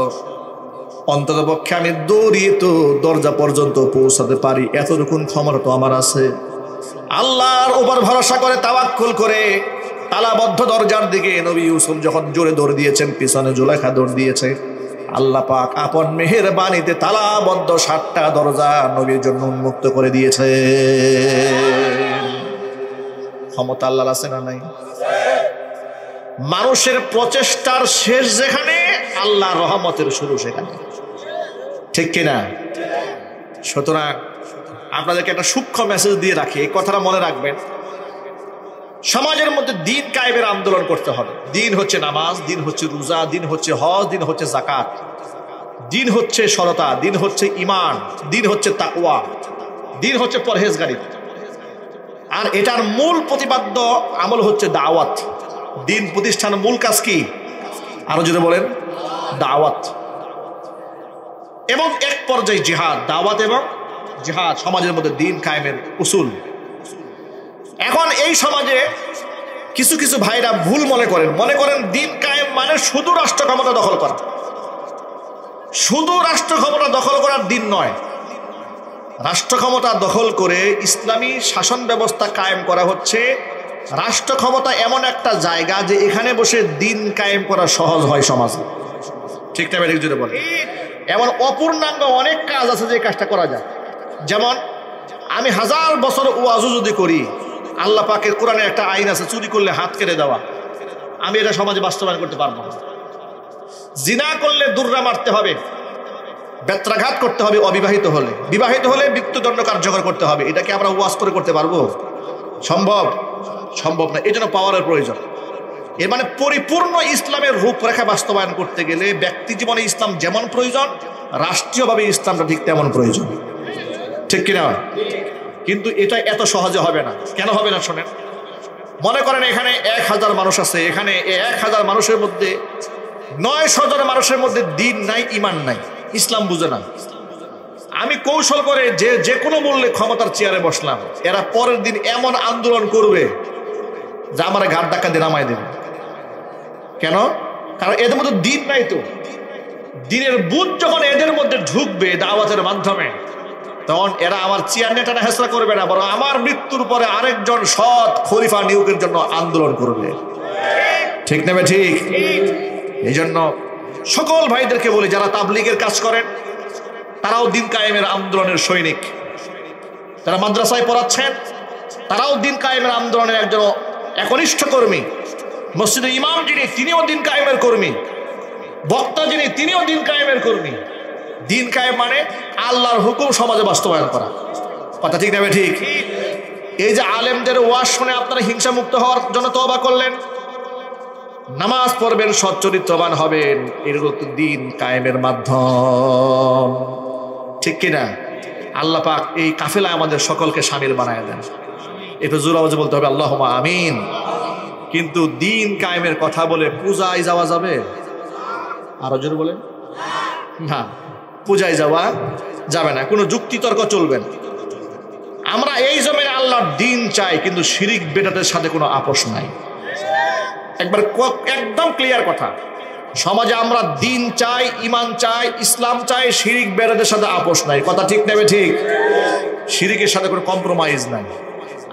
অন্তত পক্ষে আমি দৌড়িয়ে তো দরজা পর্যন্ত পৌঁছাতে পারি, এতটুকুন ক্ষমতা তো আমার আছে। আল্লাহর উপর ভরসা করে, তাওয়াক্কুল করে তালাবদ্ধ দরজার দিকে নবী ইউসুফ যখন জোরে দৌড় দিয়েছেন, পিছনে জুলাইখা দৌড় দিয়েছে। আল্লাহ পাক আপন মেহেরবানিতে তালাবদ্ধ 7টা দরজা নবীর জন্য উন্মুক্ত করে দিয়েছে। ক্ষমতা আল্লাহর আছে না নাই? মানুষের প্রচেষ্টার শেষ যেখানে, আল্লাহর রহমতের শুরু সেখানে, ঠিক কিনা? সুতরাং আপনাদেরকে একটা সূক্ষ্ম মেসেজ দিয়ে রাখি, এই কথাটা মনে রাখবেন। সমাজের মধ্যে দিন কায়েমের আন্দোলন করতে হবে। দিন হচ্ছে নামাজ, দিন হচ্ছে রোজা, দিন হচ্ছে হজ, দিন হচ্ছে যাকাত, দিন হচ্ছে সরতা, দিন হচ্ছে ঈমান, দিন হচ্ছে তাকওয়া, দিন হচ্ছে পরহেজগারি। আর এটার মূল প্রতিপাদ্য আমল হচ্ছে দাওয়াত। দিন প্রতিষ্ঠানের মূল কাজ কি? আরো জোরে বলেন, দাওয়াত। এবং এক পর্যায়ে জিহাদ। দাওয়াত এবং জিহাদ সমাজের মধ্যে দিন কায়েমের উসুল। এখন এই সমাজে কিছু কিছু ভাইরা ভুল মনে করেন দিন কায়েম মানে শুধু রাষ্ট্র ক্ষমতা দখল করা। শুধু রাষ্ট্র ক্ষমতা দখল করার দিন নয়, রাষ্ট্র ক্ষমতা দখল করে ইসলামী শাসন ব্যবস্থা কায়েম করা হচ্ছে। রাষ্ট্র ক্ষমতা এমন একটা জায়গা যে এখানে বসে দিন কায়েম করা সহজ হয় সমাজে, ঠিক না? জুড়ে বলে এমন অপূর্ণাঙ্গ অনেক কাজ আছে যে কাজটা করা যায়। যেমন আমি 1000 বছর ওয়াজু যদি করি, আল্লাহ পাকের কোরআনে একটা আইন আছে, চুরি করলে হাত কেটে দেওয়া, আমি এটা সমাজে বাস্তবায়ন করতে পারবো না। জিনা করলে দুর্রা মারতে হবে, বেত্রাঘাত করতে হবে অবিবাহিত হলে, বিবাহিত হলে মৃত্যুদণ্ড কার্যকর করতে হবে। এটাকে আমরা ওয়াজ করে করতে পারবো? সম্ভব না। এই জন্য পাওয়ারের প্রয়োজন। এর মানে পরিপূর্ণ ইসলামের রূপরেখা বাস্তবায়ন করতে গেলে ব্যক্তি জীবনে ইসলাম যেমন প্রয়োজন, রাষ্ট্রীয়ভাবে ইসলামটা ঠিক তেমন প্রয়োজন। ঠিক কিনা? কিন্তু এটা এত সহজে হবে না। কেন হবে না শোনেন। মনে করেন এখানে 1000 মানুষ আছে, এখানে 1000 মানুষের মধ্যে 900 জন মানুষের মধ্যে দিন নাই, ইমান নাই, ইসলাম বুঝে না। আমি কৌশল করে যে কোনো মূল্যে ক্ষমতার চেয়ারে বসলাম, এরা পরের দিন এমন আন্দোলন করবে যে আমার ঘাট ধাক্কা দিয়ে নামায় দেবে। কেন? কারণ এদের মধ্যে দিন নাই। তো দিনের বুঝ যখন এদের মধ্যে ঢুকবে দাওয়াতের মাধ্যমে, তখন এরা আমার চেয়ার নিয়ে টানা হেসরা করবে না, বরং আমার মৃত্যুর পরে আরেকজন সৎ খলিফা নিয়োগের জন্য আন্দোলন করবে। ঠিক নেবে? ঠিক। এই জন্য সকল ভাইদেরকে বলি, যারা তাবলীগের কাজ করেন তারাও দিন কায়েমের আন্দোলনের সৈনিক। যারা মাদ্রাসায় পড়াচ্ছেন তারাও দিন কায়েমের আন্দোলনের একজন একনিষ্ঠ কর্মী। মসজিদের ইমাম যিনি, তিনিও দিন কায়েমের কর্মী। বক্তা যিনি, তিনিও দিন কায়েমের কর্মী। দিন কায়েম মানে আল্লাহর হুকুম সমাজে বাস্তবায়ন করা। কথা ঠিক নেবে? ঠিক। এই যে আলেমদের ওয়াজ শুনে আপনারা হিংসা মুক্ত হওয়ার জন্য তওবা করলেন, নামাজ পড়বেন, সচ্চরিত্রবান হবেন, এগুলো তো দিন কায়েমের মাধ্যম। ঠিক কিনা? আল্লাহ পাক এই কাফেলায় আমাদের সকলকে শামিল বানায় দেন। একটু জোর আওয়াজে বলতে হবে আল্লাহুম্মা আমিন। কিন্তু দিন কায়েমের কথা বলে পূজায় যাওয়া যাবে? আরো জোরে বলেন। না, পূজায় যাওয়া যাবে না, কোনো যুক্তিতর্ক চলবে না। আমরা এই জমিনে আল্লাহর দিন চাই, কিন্তু শিরিক বেদাতের সাথে কোনো আপোষ নাই। একদম ক্লিয়ার কথা। সমাজে আমরা দিন চাই, ইমান চাই, ইসলাম চাই, শিরিক বেদাতের সাথে আপোষ নাই। কথা ঠিক নেবে? ঠিক। শিরিকের সাথে কোনো কম্প্রোমাইজ নাই।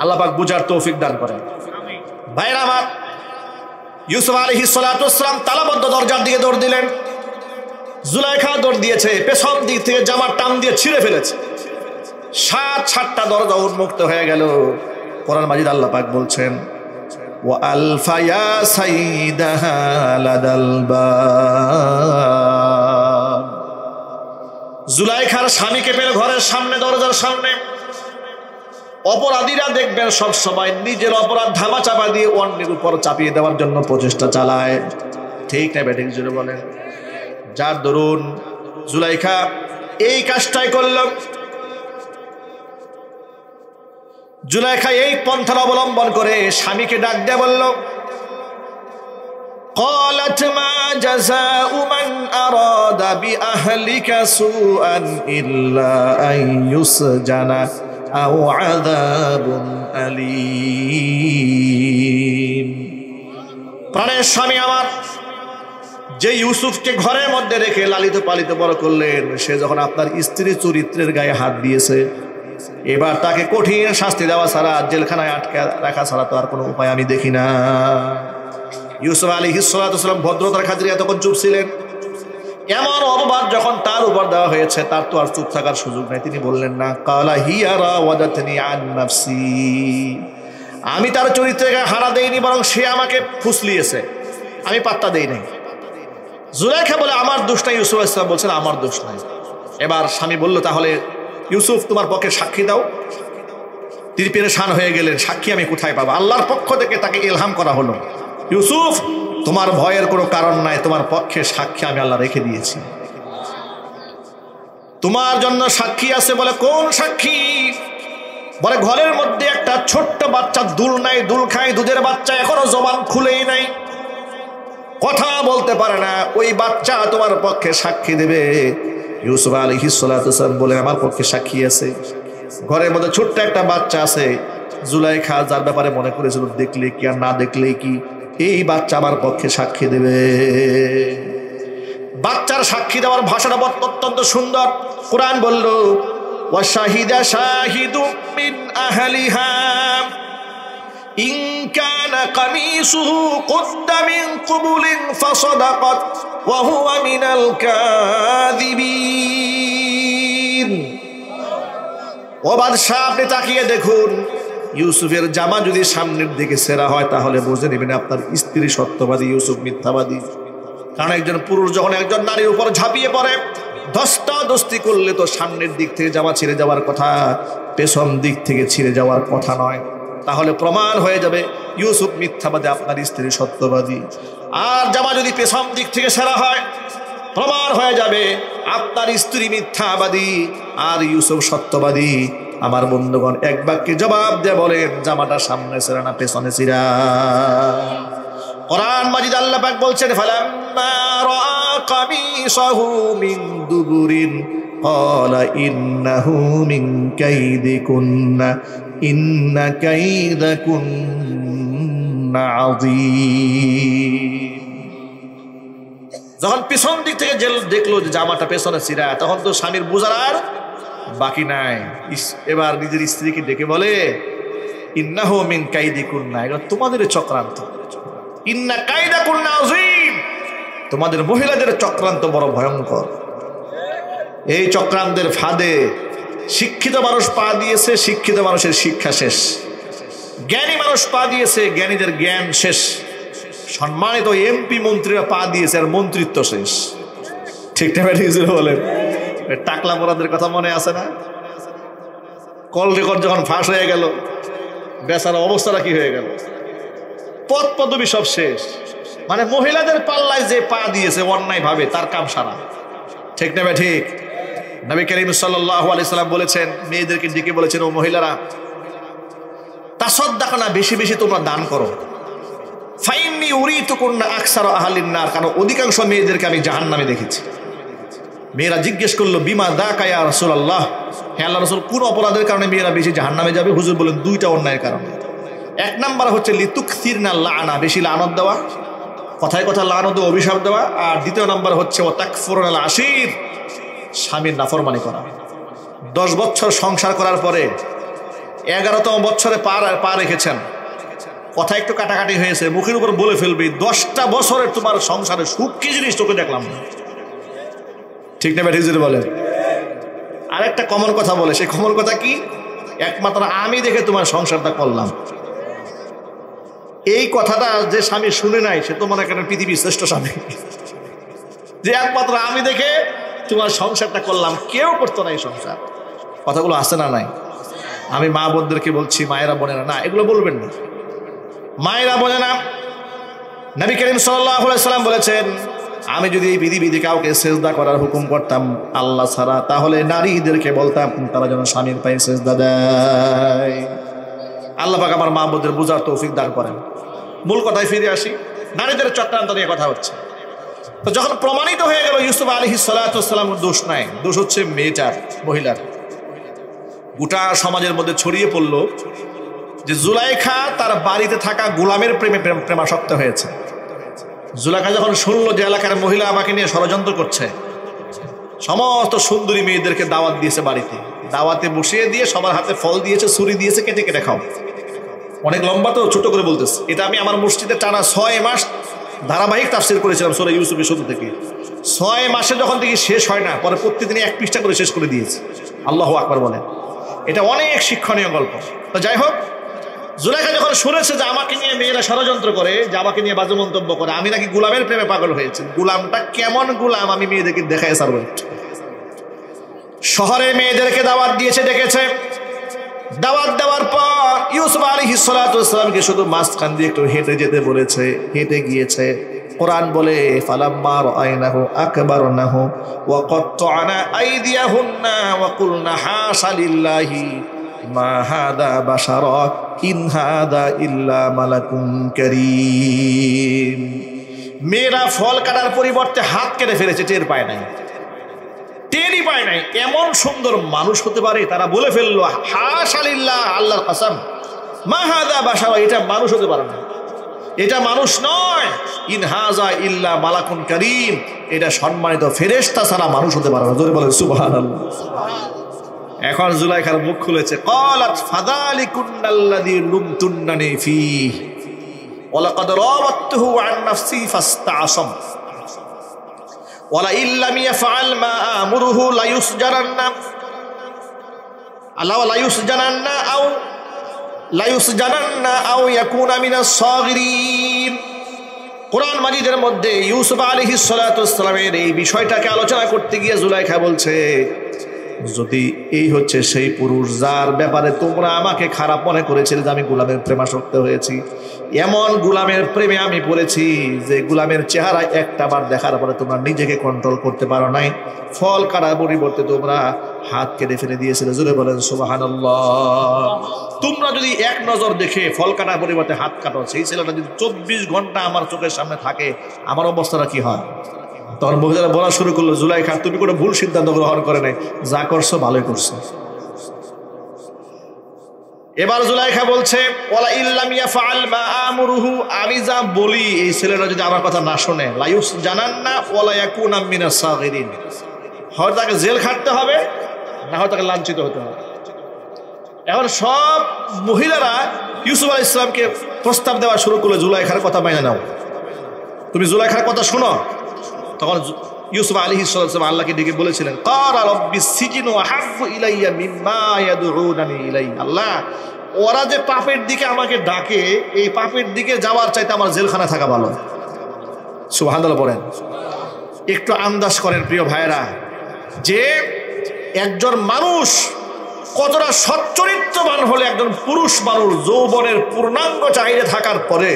আল্লাহ পাক বুঝার তৌফিক দান করেন। ভাইরা আমার, ইউসুফ আলাইহিস সালাতু ওয়াস সালাম তালাবদ্ধ দরজার দিকে দৌড় দিলেন। জুলাইখা দৌড় দিয়েছে, পেছন দিক থেকে জামার টান দিয়ে ছিঁড়ে ফেলেছে। 7টা দরজা উন্মুক্ত হয়ে গেল। কোরআন মাজিদ আল্লাহ পাক বলছেন, ওয়া আলফা ইয়া সাইদাহা লাদাল বাব। জুলাইখার স্বামীকে পেল ঘরের সামনে, দরজার সামনে। অপরাধীরা দেখবেন সব সময় নিজের অপরাধ ধামা চাপা দিয়ে অন্যের উপর চাপিয়ে দেওয়ার জন্য প্রচেষ্টা চালায়। ঠিক না বেঠিক? জুড়ে বলেন। যার দরুন জুলাইখা এই কাজটাই করল। জুলাইখা এই পন্থার অবলম্বন করে স্বামীকে ডাক দিয়ে বলল, قالت ما جزاء من أراد بأهلك سوءا إلا أن يسجن أو عذاب أليم। প্রাণের স্বামী আমার, যে ইউসুফকে ঘরের মধ্যে রেখে লালিত পালিত বড় করলেন, সে যখন আপনার স্ত্রী চরিত্রের গায়ে হাত দিয়েছে, এবার তাকে কঠিন শাস্তি দেওয়া ছাড়া, জেলখানায় আটকে রাখা ছাড়া তো আর কোনো উপায় আমি দেখি না। ইউসুফ আলাইহিস সালাতু ওয়াস সালাম ভদ্রতার খাতিরে তখন চুপ ছিলেন। এমন অপবাদ যখন তার উপর দেওয়া হয়েছে, তার তো আর চুপ থাকার সুযোগ নাই। তিনি বললেন না, কালা হিয়া রাওয়াদাতনি আন নাফসি। আমি তার চরিত্রে হারা দেইনি, বরং সে আমাকে ফুসলিয়েছে, আমি পাত্তা দেই নাই। জুলাইখা বলে, আমার দোষ নাই। ইউসুফ আলাইহিস সালাম বলছেন, আমার দোষ নাই। এবার স্বামী বলল, তাহলে ইউসুফ তোমার পক্ষে সাক্ষী দাও। তিনি পেরেশান হয়ে গেলেন, সাক্ষী আমি কোথায় পাবো? আল্লাহর পক্ষ থেকে তাকে ইলহাম করা হলো, ইউসুফ তোমার ভয়ের কোনো কারণ নাই, তোমার পক্ষে সাক্ষী আমি আল্লাহ রেখে দিয়েছি। তোমার জন্য সাক্ষী আছে। বলে, কোন সাক্ষী? বলে, ঘরের মধ্যে একটা ছোট্ট বাচ্চা দুল নাই, দুল খায়, দুধের বাচ্চা, এখনো জবান খুলেই নাই, কথা বলতে পারে না। ওই বাচ্চা তোমার পক্ষে সাক্ষী দেবে। ইউসুফ আলাইহিস সালাতু ওয়াস সালাম বলে, আমার পক্ষে সাক্ষী আছে। ঘরের মধ্যে ছোট্ট একটা বাচ্চা আছে। জুলাইখা যার ব্যাপারে মনে করেছিল দেখলে কি আর না দেখলে কি, এই বাচ্চা আমার পক্ষে সাক্ষী দেবে। বাচ্চার সাক্ষী দেওয়ার ভাষাটা অত্যন্ত সুন্দর। কোরআন বলল, ওয়া শাহিদা শাহিদুম মিন আহলিহা ইন কানা কামিসুহু কুদ্দা মিন কুবুলিন ফাসাদাকাত ওয়া হুয়া মিনাল কাযিবিন। ও বাদশাহ, আপনি তাকিয়ে দেখুন, ইউসুফের জামা যদি সামনের দিকে ছেঁড়া হয় তাহলে বুঝে নেবেন আপনার স্ত্রী সত্যবাদী, ইউসুফ মিথ্যাবাদী। কারণ একজন পুরুষ যখন একজন নারীর উপর ঝাঁপিয়ে পড়ে, ধস্তাধস্তি করলে তো সামনের দিক থেকে জামা ছিঁড়ে যাওয়ার কথা, পেছন দিক থেকে ছিঁড়ে যাওয়ার কথা নয়। তাহলে প্রমাণ হয়ে যাবে ইউসুফ মিথ্যাবাদী, আপনার স্ত্রী সত্যবাদী। আর জামা যদি পেছন দিক থেকে ছেঁড়া হয়, প্রমাণ হয়ে যাবে আপনার স্ত্রী মিথ্যাবাদী আর ইউসুফ সত্যবাদী। আমার বন্ধুগণ, এক বাক্যে জবাব দিয়ে বলেন, জামাটা সামনে ছেঁড়া না পেছনে ছিঁড়া? কোরআন মাজিদ আল্লাহ পাক বলছেন, ফালাম্মা রাআ কামিসাহু মিন দুবুরিন ক্বালা ইন্নাহু মিন কাইদিকুন্না ইন্না কাইদাকুন্না আযীম। যখন পিছন দিক থেকে দেখলো যে জামাটা পেছনে ছিঁড়া, তখন তো স্বামীর বুঝার আর বাকি নাই। এবার নিজের স্ত্রীকে ডেকে বলে, ইন্নাহু মিন কাইদিকুন্না, এগুলো তোমাদের চক্রান্ত। ইন্না কাইদাকুন্না আযীম, তোমাদের মহিলাদের চক্রান্ত বড় ভয়ঙ্কর। এই চক্রান্তের ফাঁদে শিক্ষিত মানুষ পা দিয়েছে, শিক্ষিত মানুষের শিক্ষা শেষ। জ্ঞানী মানুষ পা দিয়েছে, জ্ঞানীদের জ্ঞান শেষ। সম্মানিত এমপি মন্ত্রীরা পা দিয়েছে, আর মন্ত্রিত্ব শেষ। ঠিক না ঠিক বলেন? টাকলা মোরাদের কথা মনে আছে না? কল রেকর্ড যখন ফাঁস হয়ে গেল, বেচারা অবস্থাটা কি হয়ে গেল? পদ পদবি সব শেষ। মানে মহিলাদের পাল্লায় যে পা দিয়েছে অন্যায় ভাবে, তার কাম সারা। ঠিক না ঠিক? নবী করিম সাল্লাল্লাহু আলাইহি সাল্লাম বলেছেন, মেয়েদেরকে ডেকে বলেছেন, ও মহিলারা, তাসাদদাকনা, বেশি বেশি তোমরা দান করো। ফাইন্নী উরিতুকুন্না আকসারা আহলিন নার, কারণ অধিকাংশ মেয়েদেরকে আমি জাহান্নামে দেখেছি। মেয়েরা জিজ্ঞেস করলো, বিমা দাকা ইয়া রাসূলুল্লাহ, হে আল্লাহর রাসূল, কোন অপরাধের কারণে মেয়েরা বেশি জাহান্নামে যাবে? হুজুর বলেন, দুইটা অন্যায়ের কারণে। এক নাম্বার হচ্ছে লিতুকসিরনা লাআনা, বেশি লানত দেওয়া, কথায় কথা লানত দেওয়া, অভিশাপ দেওয়া। আর দ্বিতীয় নাম্বার হচ্ছে ওয়া তাকফুরুল আশীর, স্বামীর নাফরমানি করা। 10 বছর সংসার করার পরে 11তম বছরে পা রেখেছেন, কথা একটু কাটাকাটি হয়েছে, মুখের উপর বলে ফেলবি, 10টা বছরের তোমার সংসারে সুখ কি জিনিস তোকে দেখলাম না। ঠিক না ঠিক বলেন? আরেকটা কমন কথা বলে, সেই কমন কথা কি? একমাত্র আমি দেখে তোমার সংসারটা করলাম। এই কথাটা যে স্বামী শুনে নাই, সে তো মনে করেন পৃথিবীর শ্রেষ্ঠ স্বামী। যে একমাত্র আমি দেখে তোমার সংসারটা করলাম, কেউ করতো না এই সংসার। কথাগুলো আসে না নাই? আমি মা বোনদেরকে বলছি, মায়েরা বোনেরা, না এগুলো বলবেন না। মায়েরা বোনেরা, নবী করিম সাল্লাল্লাহু আলাইহি সাল্লাম বলেছেন, আমি যদি এই বিধি কাউকে সেজদা করার হুকুম করতাম আল্লাহ ছাড়া, তাহলে নারীদেরকে বলতাম তারা যেন স্বামীর পায়ে সেজদা দেয়। আল্লাহ পাক আমার মা বোনদের বুঝার তৌফিক দান করেন। মূল কথায় ফিরে আসি, নারীদের চক্রান্ত নিয়ে কথা হচ্ছে। তো যখন প্রমাণিত হয়ে গেল ইউসুফ আলাইহিস সালাতু ওয়াস সালামের দোষ নাই, দোষ হচ্ছে মেয়েটার, মহিলার, গোটা সমাজের মধ্যে ছড়িয়ে পড়লো যে জুলাইখা তার বাড়িতে থাকা গোলামের প্রেমে প্রেমাসক্ত হয়েছে। জুলাইখা যখন শুনলো যে এলাকার মহিলা আমাকে নিয়ে ষড়যন্ত্র করছে, সমস্ত সুন্দরী মেয়েদেরকে দাওয়াত দিয়েছে বাড়িতে। দাওয়াতে বসিয়ে দিয়ে সবার হাতে ফল দিয়েছে, ছুরি দিয়েছে, কেটে কেটে খাও। অনেক লম্বা তো, ছোট করে বলতেছে। এটা আমি আমার মসজিদে টানা 6 মাস ধারাবাহিক তাফসীর করেছিলাম সূরা ইউসুফের শুরু থেকে। 6 মাসে যখন থেকে শেষ হয় না, পরে প্রত্যেকদিন 1 পৃষ্ঠা করে শেষ করে দিয়েছে। আল্লাহু আকবার বলেন। এটা অনেক শিক্ষণীয় গল্প। তো যাই হোক, জুলাইখা যখন শুনেছে যে আমাকে নিয়ে মেয়েরা ষড়যন্ত্র করে, যে আমাকে নিয়ে বাজে মন্তব্য করে, আমি নাকি গোলামের প্রেমে পাগল হয়েছে, গোলামটা কেমন গোলাম আমি মেয়েদেরকে দেখাই সারব। শহরে মেয়েদেরকে দাওয়াত দিয়েছে, ডেকেছে। দাওয়াত দেওয়ার পর ইউসুফ আলাইহিস সালাতু ওয়াস সালামকে শুধু মাঝখান দিয়ে একটু হেঁটে যেতে বলেছে, হেঁটে গিয়েছে। কোরআন বলে, ফালাম্মা রাআইনাহু আকবারনাহু ওয়া কাত্তা'না আইদিয়াহুন্না ওয়া কুলনা হাশা লিল্লাহি মা হাদা বাশারা ইন হাদা ইল্লা মালাকুন কারীম। মেয়েরা ফল কাটার পরিবর্তে হাত কেটে ফেলেছে, টের পায় নাই, টেরই পায় নাই এমন সুন্দর মানুষ হতে পারে। তারা বলে ফেললো, হাশা লিল্লাহ, আল্লাহর কসম, মা হাদা বাশারা, এটা মানুষ হতে পারে না, এটা মানুষ নয়। ইন হাযা ইল্লা মালাকুন কারীম, এটা সম্মানিত ফেরেশতা ছাড়া মানুষ হতে পারে না। জোরে বলেন সুবহানাল্লাহ। এখন জুলাইখার মুখ খুলেছে, ক্বালাত ফাযালিকুন্নাল্লাযী লুমতুন্নানি ফীহি ওয়া লাকাদ রাওয়াতুহু আন নাফসি ফাসতা'সাম ওয়া লা ইল্লাম ইয়াফআল মা আমুরুহু লা ইউসজারান্না। আল্লাহ লায়ুসজানান্না আও ইয়াকুনা মিনাস সাগিরিন। কোরআন মাজিদের মধ্যে ইউসুফ আলাইহিস সালাতু ওয়াস সালামের এই বিষয়টাকে আলোচনা করতে গিয়ে জুলাইখা বলছে, যদি এই হচ্ছে সেই পুরুষ যার ব্যাপারে তোমরা আমাকে খারাপ মনে করেছিলে যে আমি গোলামের প্রেমাসক্ত হয়েছি, এমন গোলামের প্রেমে আমি পড়েছি যে গোলামের চেহারা একটা বার দেখার পরে তোমরা নিজেকে কন্ট্রোল করতে পারো নাই, ফল কাটার পরিবর্তে তোমরা হাত কেটে ফেলে দিয়েছিলে। জোরে বলেন সুবহানাল্লাহ। তোমরা যদি এক নজর দেখে ফল কাটার পরিবর্তে হাত কাটো, সেই ছেলেটা যদি 24 ঘন্টা আমার চোখের সামনে থাকে, আমার অবস্থাটা কি হয়? তখন মহিলারা বলা শুরু করলো, জুলাইখা তুমি কোনো ভুল সিদ্ধান্ত গ্রহণ করে নাই, যা করছো ভালোই করছো। এবার জুলাইখা বলছে, ওয়ালা ইল্লাম ইয়াফআল মা আমরুহু, আমি যা বলি এই ছেলেটা যদি আমার কথা না শোনে, লায়ুসজানান্না ওয়ালা ইয়াকুনা মিনাস সাগিরিন, হয় তাকে জেল খাটতে হবে, না হয় তাকে লাঞ্ছিত হতে হবে। এখন সব মহিলারা ইউসুফ আলাইহিস সালামকে প্রস্তাব দেওয়া শুরু করলো, জুলাইখার কথা মেনে নাও, তুমি জুলাইখার কথা শোনো। তখন ইউসুফ আলাইহিস সালাম আল্লাহকে ডেকে বলেছিলেন, ক্বালা রাব্বিস সিজনু আহাব্বু ইলাইয়া মিম্মা ইয়াদউনানি ইলাই। আল্লাহ, ওরা যে পাপের দিকে আমাকে ডাকে, এই পাপের দিকে যাওয়ার চাইতে আমার জেলখানা থাকা ভালো। সুবহানাল্লাহ বলেন। একটু আন্দাজ করেন প্রিয় ভাইরা, যে একজন মানুষ কতটা সচ্চরিত্রবান হলে একজন পুরুষ মানুষ যৌবনের পূর্ণাঙ্গ চাহিদা থাকার পরে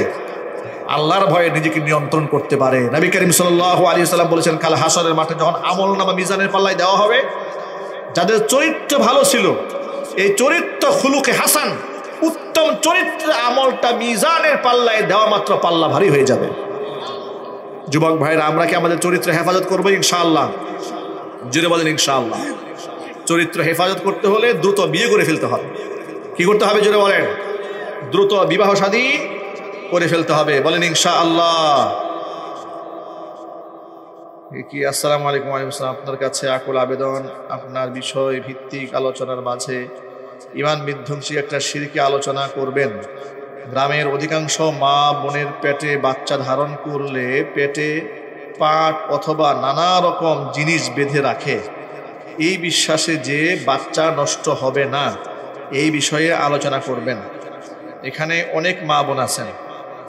আল্লাহর ভয়ে নিজেকে নিয়ন্ত্রণ করতে পারে। নবী করিম সাল্লাল্লাহু আলাইহি ওয়াসাল্লাম বলেছেন, কাল হাসরের মাঠে যখন আমলনামা মিজানের পাল্লায় দেওয়া হবে, যাদের চরিত্র ভালো ছিল, এই চরিত্র খুলুকে হাসান, উত্তম চরিত্রের আমলটা মিজানের পাল্লায় দেওয়া মাত্র পাল্লা ভারী হয়ে যাবে। যুবক ভাইরা, আমরা কি আমাদের চরিত্র হেফাজত করবো ইনশাআল্লাহ? জোরে বলেন ইনশাআল্লাহ। চরিত্র হেফাজত করতে হলে দ্রুত বিয়ে করে ফেলতে হবে। কি করতে হবে জোরে বলেন? দ্রুত বিবাহ শাদী করে ফেলতে হবে। বলেন ইনশাআল্লাহ। কি আসসালামু আলাইকুম। ওয়ালাইকুম আসসালাম। আপনার কাছে আকুল আবেদন, আপনার বিষয় ভিত্তিক আলোচনার মাঝে ঈমান বিধ্বংসী একটা শিরকি আলোচনা করবেন। গ্রামের অধিকাংশ মা বোনের পেটে বাচ্চা ধারণ করলে পেটে পাট অথবা নানা রকম জিনিস বেঁধে রাখে, এই বিশ্বাসে যে বাচ্চা নষ্ট হবে না, এই বিষয়ে আলোচনা করবেন। এখানে অনেক মা বোন আছেন,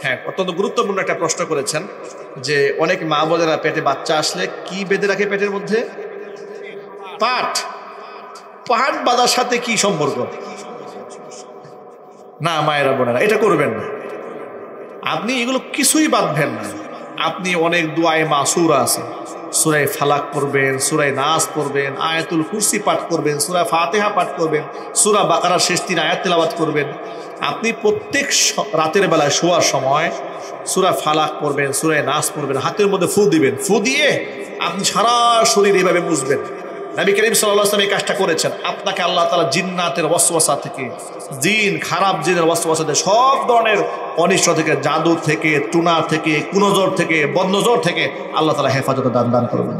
হ্যাঁ, অত্যন্ত গুরুত্বপূর্ণ একটা প্রশ্ন করেছেন, যে অনেক মা বোনেরা পেটে বাচ্চা আসলে কি বেঁধে রাখে পেটের মধ্যে? পাট। পাট বাঁধার সাথে কি সম্পর্ক? না মায়েরা বোনেরা, এটা করবেন না। আপনি এগুলো কিছুই বাঁধবেন না। আপনি অনেক দুআয়ে মাসুরা আছে, সূরা ফালাক পড়বেন, সূরা নাস পড়বেন, আয়াতুল কুরসি পাঠ করবেন, সূরা ফাতিহা পাঠ করবেন, সূরা বাকারার শেষ 3 আয়াত তেলাওয়াত করবেন। আপনি প্রত্যেক রাতের বেলায় শোয়ার সময় সূরা ফালাক পড়বেন, সূরা নাস পড়বেন, হাতের মধ্যে ফু দিবেন, ফু দিয়ে আপনি সারা শরীর এইভাবে মুছবেন। নবী করিম সাল্লাল্লাহু আলাইহি ওয়াসাল্লাম এই কাজটা করেছেন। আপনাকে আল্লাহ তাআলা জিন্নাতের ওয়াসওয়াসা থেকে, জিন খারাপ জিনের ওয়াসওয়াসা থেকে, সব ধরনের অনিষ্ট থেকে, জাদু থেকে, টুনা থেকে, কুনজর থেকে, বদনজর থেকে আল্লাহ তাআলা হেফাজত দান করবেন।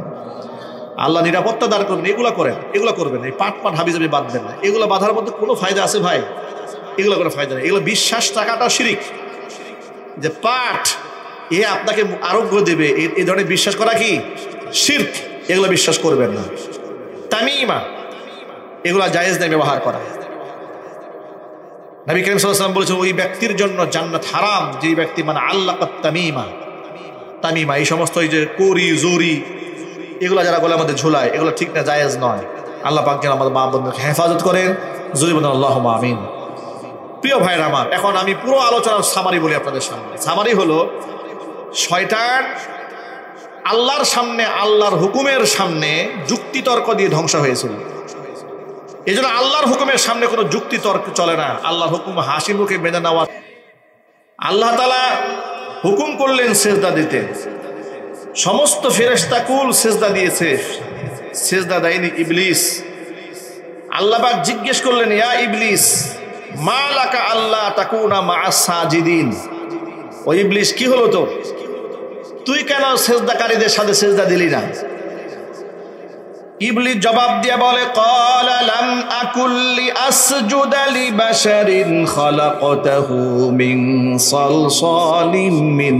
আল্লাহ নিরাপত্তা দান করবেন। এগুলো করেন, এগুলো করবেন। এই পাট হাবিজাবি বাঁধবেন না। এগুলো বাঁধার মধ্যে কোনো ফায়দা আছে ভাই? এগুলো কোনো ফায়দা নেই। এগুলো বিশ্বাস টাকাটা শিরিক। যে পাট এ আপনাকে আরোগ্য দেবে, এই ধরনের বিশ্বাস করা কি শিরক। এগুলো বিশ্বাস করবেন না। তামিমা, এগুলো জায়েজ নেই ব্যবহার করা। নবী করিম সাল্লাল্লাহু আলাইহি ওয়াসাল্লাম বলেছেন, ওই ব্যক্তির জন্য জান্নাত হারাম যে ব্যক্তি মানে আল্লাকাত তামিমা। তামিমা এই সমস্ত এই যে করি জরি এগুলো যারা গলার মধ্যে ঝুলায়, এগুলো ঠিক না, জায়েজ নয়। আল্লাহ পাক যেন আমাদের মা বোনদেরকে হেফাজত করেন। জোরে বলেন আল্লাহুম্মা আমিন। প্রিয় ভাইরা আমার, এখন আমি পুরো আলোচনার সামারি বলি আপনাদের সামনে। সামারি হলো, শয়তান আল্লাহর সামনে, আল্লাহর হুকুমের সামনে যুক্তি তর্ক দিয়ে ধ্বংস হয়েছিল। এই জন্য আল্লাহর হুকুমের সামনে কোনো যুক্তি তর্ক চলে না। আল্লাহর হুকুম হাসি মুখে মেনে নেওয়া। আল্লাহ তাআলা হুকুম করলেন সেজদা দিতে, সমস্ত ফেরেশতা কুল সেজদা দিয়েছে, সেজদা দেয়নি ইবলিস। আল্লাহ পাক জিজ্ঞেস করলেন, ইয়া ইবলিস মা লাকা আল্লাহ তাকুনা মা'আস সাজিদিন। ও ইবলিস, কি হলো তোর? তুই কেন সেজদাকারীদের সাথে সেজদা দিলি না? ইবলিস জবাব দিয়ে বলে, ক্বালা লাম আকুল লিআসজুদা লিবাশারিন খালাকতাহু মিন সালসালিম মিন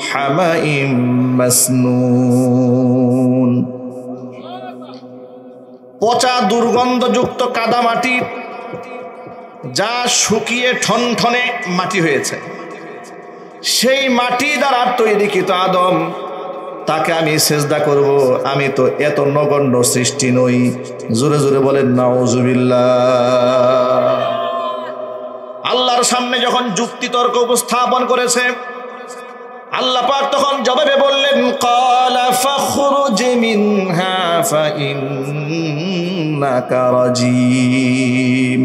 হামাইম মাসনুন। পচা দুর্গন্ধযুক্ত কাদামাটি যা শুকিয়ে ঠনঠনে মাটি হয়েছে, সেই মাটি দ্বারা তৈরিকৃত আদম, তাকে আমি সেজদা করব? আমি তো এত নগণ্য সৃষ্টি নই। জোরে জোরে বলেন নাউজুবিল্লাহ। আল্লাহর সামনে যখন যুক্তি তর্ক উপস্থাপন করেছে, আল্লাহ পাক তখন জবাবে বললেন, ক্বালা ফাখরুজ মিনহা ফাইন্নাকা রাজিম।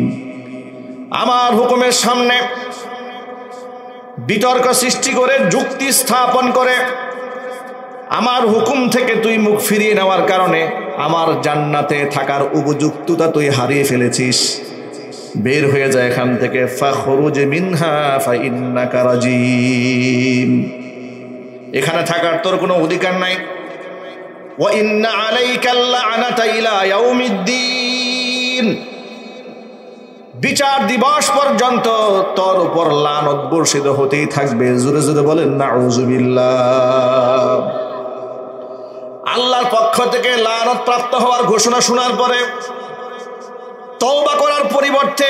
আমার হুকুমের সামনে বিতর্ক সৃষ্টি করে, যুক্তি স্থাপন করে, আমার হুকুম থেকে তুই মুখ ফিরিয়ে নেওয়ার কারণে আমার জান্নাতে থাকার উপযুক্ততা তুই হারিয়ে ফেলেছিস। বের হয়ে যায় এখান থেকে। ফাখরুজ মিনহা ফাইন্নাকা রাজিম। এখানে থাকার তোর কোনো অধিকার নাই। ওয়া ইন্না আলাইকাল লা'নাতা ইলা ইয়াউমিদ্দিন। বিচার দিবস পর্যন্ত তোর উপর লানত বর্ষিত হতেই থাকবে। জোরে জোরে বলেন নাউজুবিল্লাহ। আল্লাহর পক্ষ থেকে লানত প্রাপ্ত হওয়ার ঘোষণা শোনার পরে তওবা করার পরিবর্তে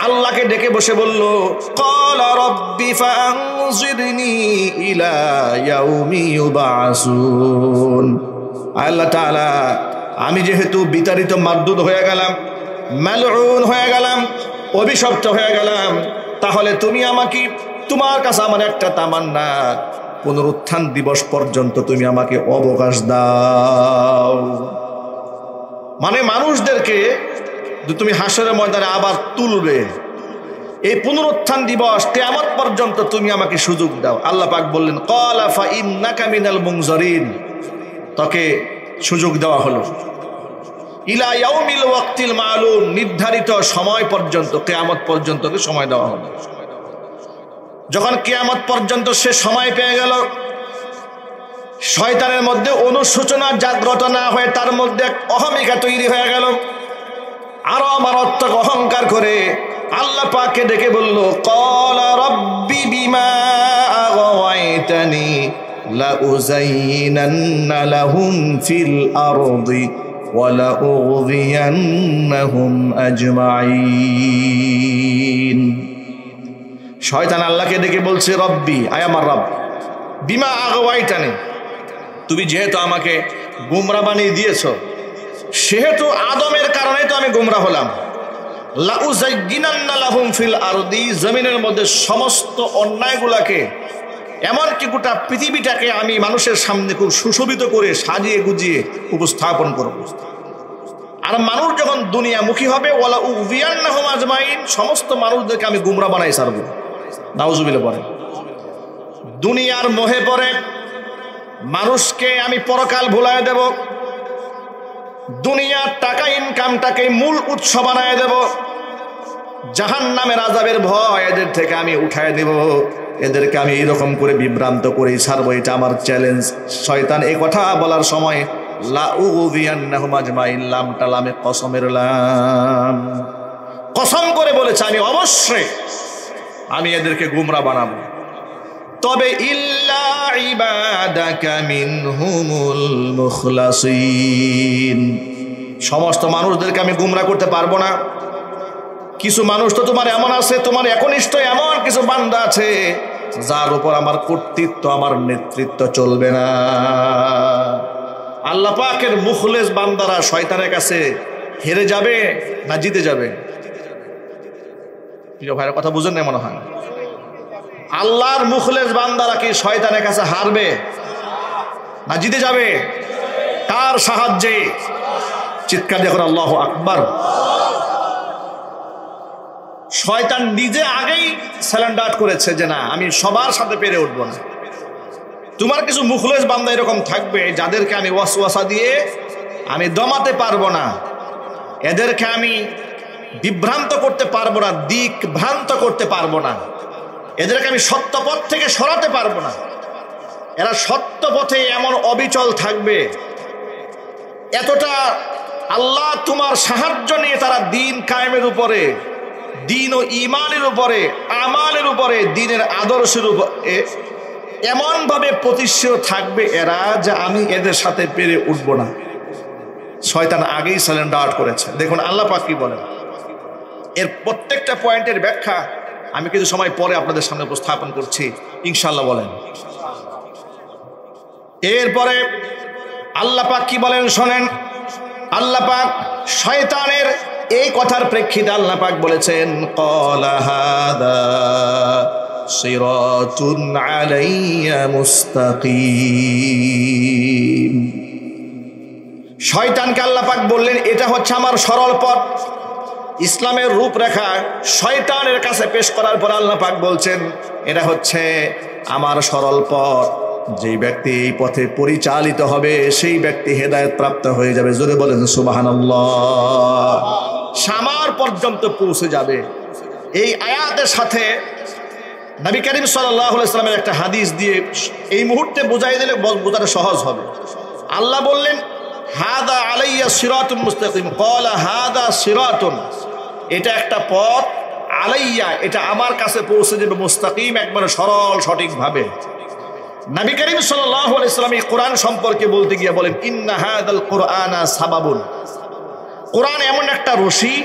আল্লাহকে ডেকে বসে বলল, ক্বালা রাব্বি ফাআনজিরনি ইলা ইয়াউমি ইউবআসুন। আল্লাহ তাআলা, আমি যেহেতু বিতাড়িত মারদুদ হয়ে গেলাম, মালউন হয়ে গেলাম, অভিশপ্ত হয়ে গেলাম, তাহলে তুমি আমাকে, তোমার কাছে আমার একটা তামান্না, পুনরুত্থান দিবস পর্যন্ত তুমি আমাকে অবকাশ দাও। মানে মানুষদেরকে তুমি হাসরের ময়দানে আবার তুলবে, এই পুনরুত্থান দিবস কিয়ামত পর্যন্ত তুমি আমাকে সুযোগ দাও। আল্লাহ পাক বললেন, ক্বালা ফাইন্নাকা মিনাল মুনজারিন। তাকে সুযোগ দেওয়া হলো ইলা ইয়াউমিল ওয়াক্তিল মালুম, নির্ধারিত সময় পর্যন্ত, কিয়ামত পর্যন্ত সময় দেওয়া হলো। যখন কিয়ামত পর্যন্ত সে সময় পেয়ে গেল, শয়তানের মধ্যে অনুশোচনা জাগ্রত না হয়ে তার মধ্যে এক অহমিকা তৈরি হয়ে গেল। আরো মারাত্মক অহংকার করে আল্লাহ পাককে ডেকে বলল, ক্বালা রাব্বি বিমা আগাওয়াইতানি লাউযায়িনান্না লাহুম ফিল আরদি ওয়া লাউযিয়ান্নাহুম আজমাইন। শয়তান আল্লাহকে ডেকে বলছে, রব্বি, আয় আমার রব, বিমা আগাওয়াইতানি, তুমি যেহেতু আমাকে গুমরা বানিয়ে দিয়েছো, সেহেতু আদমের কারণে তো আমি গুমরা হলাম। লাউযায়িনান্না লাহুম ফিল আরদি, জমিনের মধ্যে সমস্ত অন্যায়গুলাকে, এমনকি গোটা পৃথিবীটাকে আমি মানুষের সামনে খুব সুশোভিত করে সাজিয়ে গুজিয়ে উপস্থাপন করব। আর মানুষ যখন দুনিয়ামুখী হবে, ওয়ালা উযিয়ান্নাহুম আজমাইন, সমস্ত মানুষদেরকে আমি গুমরা বানাই ছাড়বো। নাউজুবিল্লাহ পড়ে। দুনিয়ার মোহে পড়ে মানুষকে আমি পরকাল ভুলায় দেব। দুনিয়ার টাকা ইনকামটাকে মূল উৎস বানায় দেব। জাহান্নামের আযাবের ভয় এদের থেকে আমি উঠায় দেব। এদেরকে আমি এরকম করে বিভ্রান্ত করে ছাড়বো, এটা আমার চ্যালেঞ্জ। শয়তান এই কথা বলার সময় লাউযিয়ান্নাহুম আজমাইন, লামটা লামে কসমের লাম, কসম করে বলেছে আমি অবশ্যই আমি এদেরকে গুমরা বানাবো। তবে ইল্লা ইবাদাকা মিনহুমুল মুখলাসিন, সমস্ত মানুষদেরকে আমি গুমরা করতে পারবো না। কিছু মানুষ তো তোমার এমন আছে, তোমার একনিষ্ঠ এমন কিছু বান্দা আছে যার উপর আমার কর্তৃত্ব, আমার নেতৃত্ব চলবে না। আল্লাহ পাকের মুখলেস বান্দারা শয়তানের কাছে হেরে যাবে না জিতে যাবে? প্রিয় ভাইয়ের কথা বুঝেন না মনে হয়। আল্লাহর মুখলেস বান্দারা কি শয়তানের কাছে হারবে না জিতে যাবে? কার সাহায্যে? চিৎকার দিয়ে আল্লাহু আকবার। শয়তান নিজে আগেই স্যালেন্ডার করেছে যে না, আমি সবার সাথে পেরে উঠবো না। তোমার কিছু মুখলেস বান্দা এরকম থাকবে যাদেরকে আমি ওয়াসওয়াসা দিয়ে আমি দমাতে পারবো না, এদেরকে আমি বিভ্রান্ত করতে পারবো না, দিক ভ্রান্ত করতে পারবো না, এদেরকে আমি সত্য পথ থেকে সরাতে পারবো না। এরা সত্য পথে এমন অবিচল থাকবে, এতটা আল্লাহ তোমার সাহায্য নিয়ে তারা দিন কায়েমের উপরে, দিন ও ইমানের উপরে, আমালের উপরে, দিনের আদর্শের উপরে এমন ভাবে প্রতিষ্ঠিত থাকবে এরা যে আমি এদের সাথে পেরে উঠবো না। শয়তান আগেই সারেন্ডার করেছে। দেখুন আল্লাহ পাক কি বলেন, এর প্রত্যেকটা পয়েন্টের ব্যাখ্যা আমি কিছু সময় পরে আপনাদের সামনে উপস্থাপন করছি, ইনশাআল্লাহ। বলেন। এরপরে আল্লাহ পাক কি বলেন শোনেন। আল্লাহ পাক শয়তানের এই কথার প্রেক্ষিতে আল্লাহ পাক বলেছেন, ক্বালা হাযা সিরাতুন আলাইয়া মুস্তাকিম। শয়তানকে আল্লাহ পাক বললেন, এটা হচ্ছে আমার সরল পথ। ইসলামের রূপরেখা শয়তানের কাছে পেশ করার পর আল্লাহ পাক বলছেন, এটা হচ্ছে আমার সরল পথ। যেই ব্যক্তি এই পথে পরিচালিত হবে সেই ব্যক্তি হেদায়েত প্রাপ্ত হয়ে যাবে। জোরে বলেন সুবহানাল্লাহ। শামার পর্যন্ত পৌঁছে যাবে। এই আয়াতের সাথে নবী করিম সাল্লাল্লাহু আলাইহি ওয়াসাল্লামের একটা হাদিস দিয়ে এই মুহূর্তে বুঝাই দিলে বোঝানো সহজ হবে। আল্লাহ বললেন, হাদা আলাইয়া সিরাতুন মুস্তাকিম। ক্বালা হাদা সিরাতুন, এটা একটা পথ, আলাইয়া, এটা আমার কাছে পৌঁছে যাবে, মুস্তাকিম, একবারে সরল সঠিকভাবে। নবী করিম সাল্লাল্লাহু আলাইহি ওয়াসাল্লাম এই কোরআন সম্পর্কে বলতে গিয়ে বলেন, ইন্না হাদাল কুরআনা সাবাবুন। কোরআন এমন একটা রশি,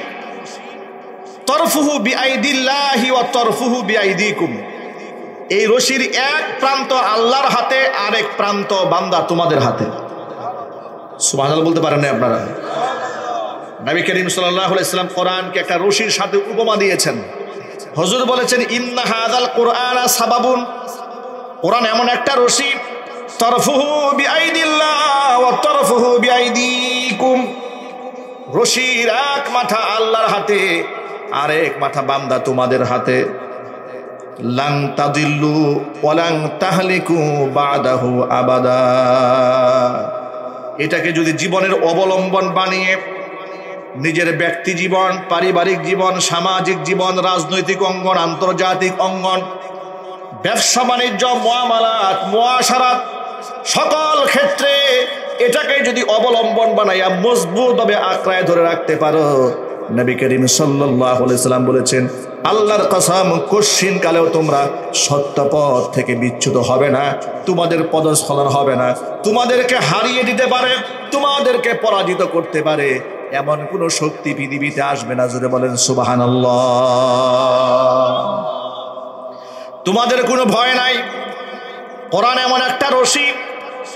তরফুহু বিআইদিল্লাহি ওয়া তরফুহু বিআইদিকুম। এই রশির এক প্রান্ত আল্লাহর হাতে, আরেক প্রান্ত বান্দা তোমাদের হাতে। সুবহানাল্লাহ বলতে পারেন না আপনারা? নবী করিম সাল্লাল্লাহু আলাইহি ওয়াসাল্লাম কোরআনকে একটা রশির সাথে উপমা দিয়েছেন। হুজুর বলেছেন, ইন্না হাদাল কুরআনা সাবাবুন। কোরআন এমন একটা রশি, তরফুহু বিআইদিল্লাহ ওয়া তরফুহু বিআইদিকুম। রশির এক মাথা আল্লাহর হাতে, আরেক মাথা বান্দা তোমাদের হাতে। লান তাদিল্লু ওয়া লান তাহলিকু বাদাহু আবাদা। এটাকে যদি জীবনের অবলম্বন বানিয়ে নিজের ব্যক্তি জীবন, পারিবারিক জীবন, সামাজিক জীবন, রাজনৈতিক অঙ্গন, আন্তর্জাতিক অঙ্গন, ব্যবসা বাণিজ্য, মুআমালাত, মুআশারাত, সকল ক্ষেত্রে এটাকে যদি অবলম্বন বানাইয়া মজবুতভাবে আঁকড়ায় ধরে রাখতে পারো, নবী করিম সাল্লাল্লাহু আলাইহি ওয়াসাল্লাম বলেছেন, আল্লাহর কসম, কশিন কালেও তোমরা সত্য পথ থেকে বিচ্যুত হবে না, তোমাদের পদস্খলন হবে না। তোমাদেরকে হারিয়ে দিতে পারে, তোমাদেরকে পরাজিত করতে পারে, এমন কোন শক্তি পৃথিবীতে আসবে না। জোরে বলেন সুবহানাল্লাহ। তোমাদের কোনো ভয় নাই। কোরআন এমন একটা রশি,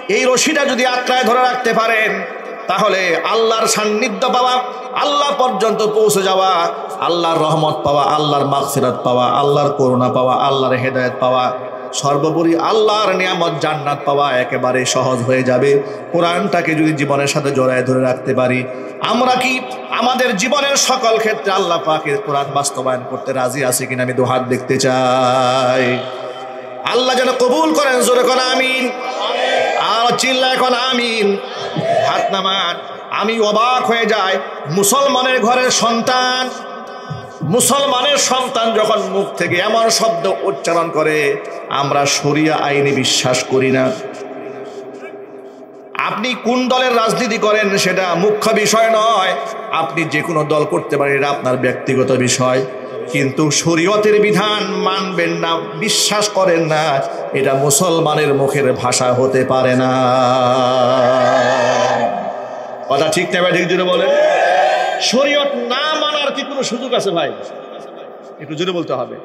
এই রশিটা যদি আঁকড়ায় ধরে রাখতে পারেন, তাহলে আল্লাহর সান্নিধ্য পাওয়া, আল্লাহ পর্যন্ত পৌঁছে যাওয়া, আল্লাহর রহমত পাওয়া, আল্লাহর মাগফিরাত পাওয়া, আল্লাহর করুণা পাওয়া, আল্লাহর হেদায়েত পাওয়া, সর্বোপরি আল্লাহর নিয়ামত জান্নাত পাওয়া একেবারে সহজ হয়ে যাবে। কোরআনটাকে যদি জীবনের সাথে জড়ায় ধরে রাখতে পারি, আমরা কি আমাদের জীবনের সকল ক্ষেত্রে আল্লাহ পাকের কোরআন বাস্তবায়ন করতে রাজি আছি কিনা? আমি দুহাত দেখতে চাই। আল্লাহ যেন কবুল করেন। জোরে কোন আমিন। আর চিল্লায় কোন আমিন। হাত নামান। আমি অবাক হয়ে যাই, মুসলমানের ঘরের সন্তান, মুসলমানের সন্তান যখন মুখ থেকে এমন শব্দ উচ্চারণ করে, আমরা শরিয়া আইনে বিশ্বাস করি না। আপনি কোন দলের রাজনীতি করেন সেটা মুখ্য বিষয় নয়, আপনি যে কোনো দল করতে পারেন, এটা আপনার ব্যক্তিগত বিষয়, কিন্তু শরীয়তের বিধান মানবেন না, বিশ্বাস করেন না, এটা মুসলমানের মুখের ভাষা হতে পারে না। কথা ঠিক না ভাই? ঠিক জোরে বলেন। শরীয়ত না মানার কি কোনো সুযোগ আছে ভাই? একটু জোরে বলতে হবে।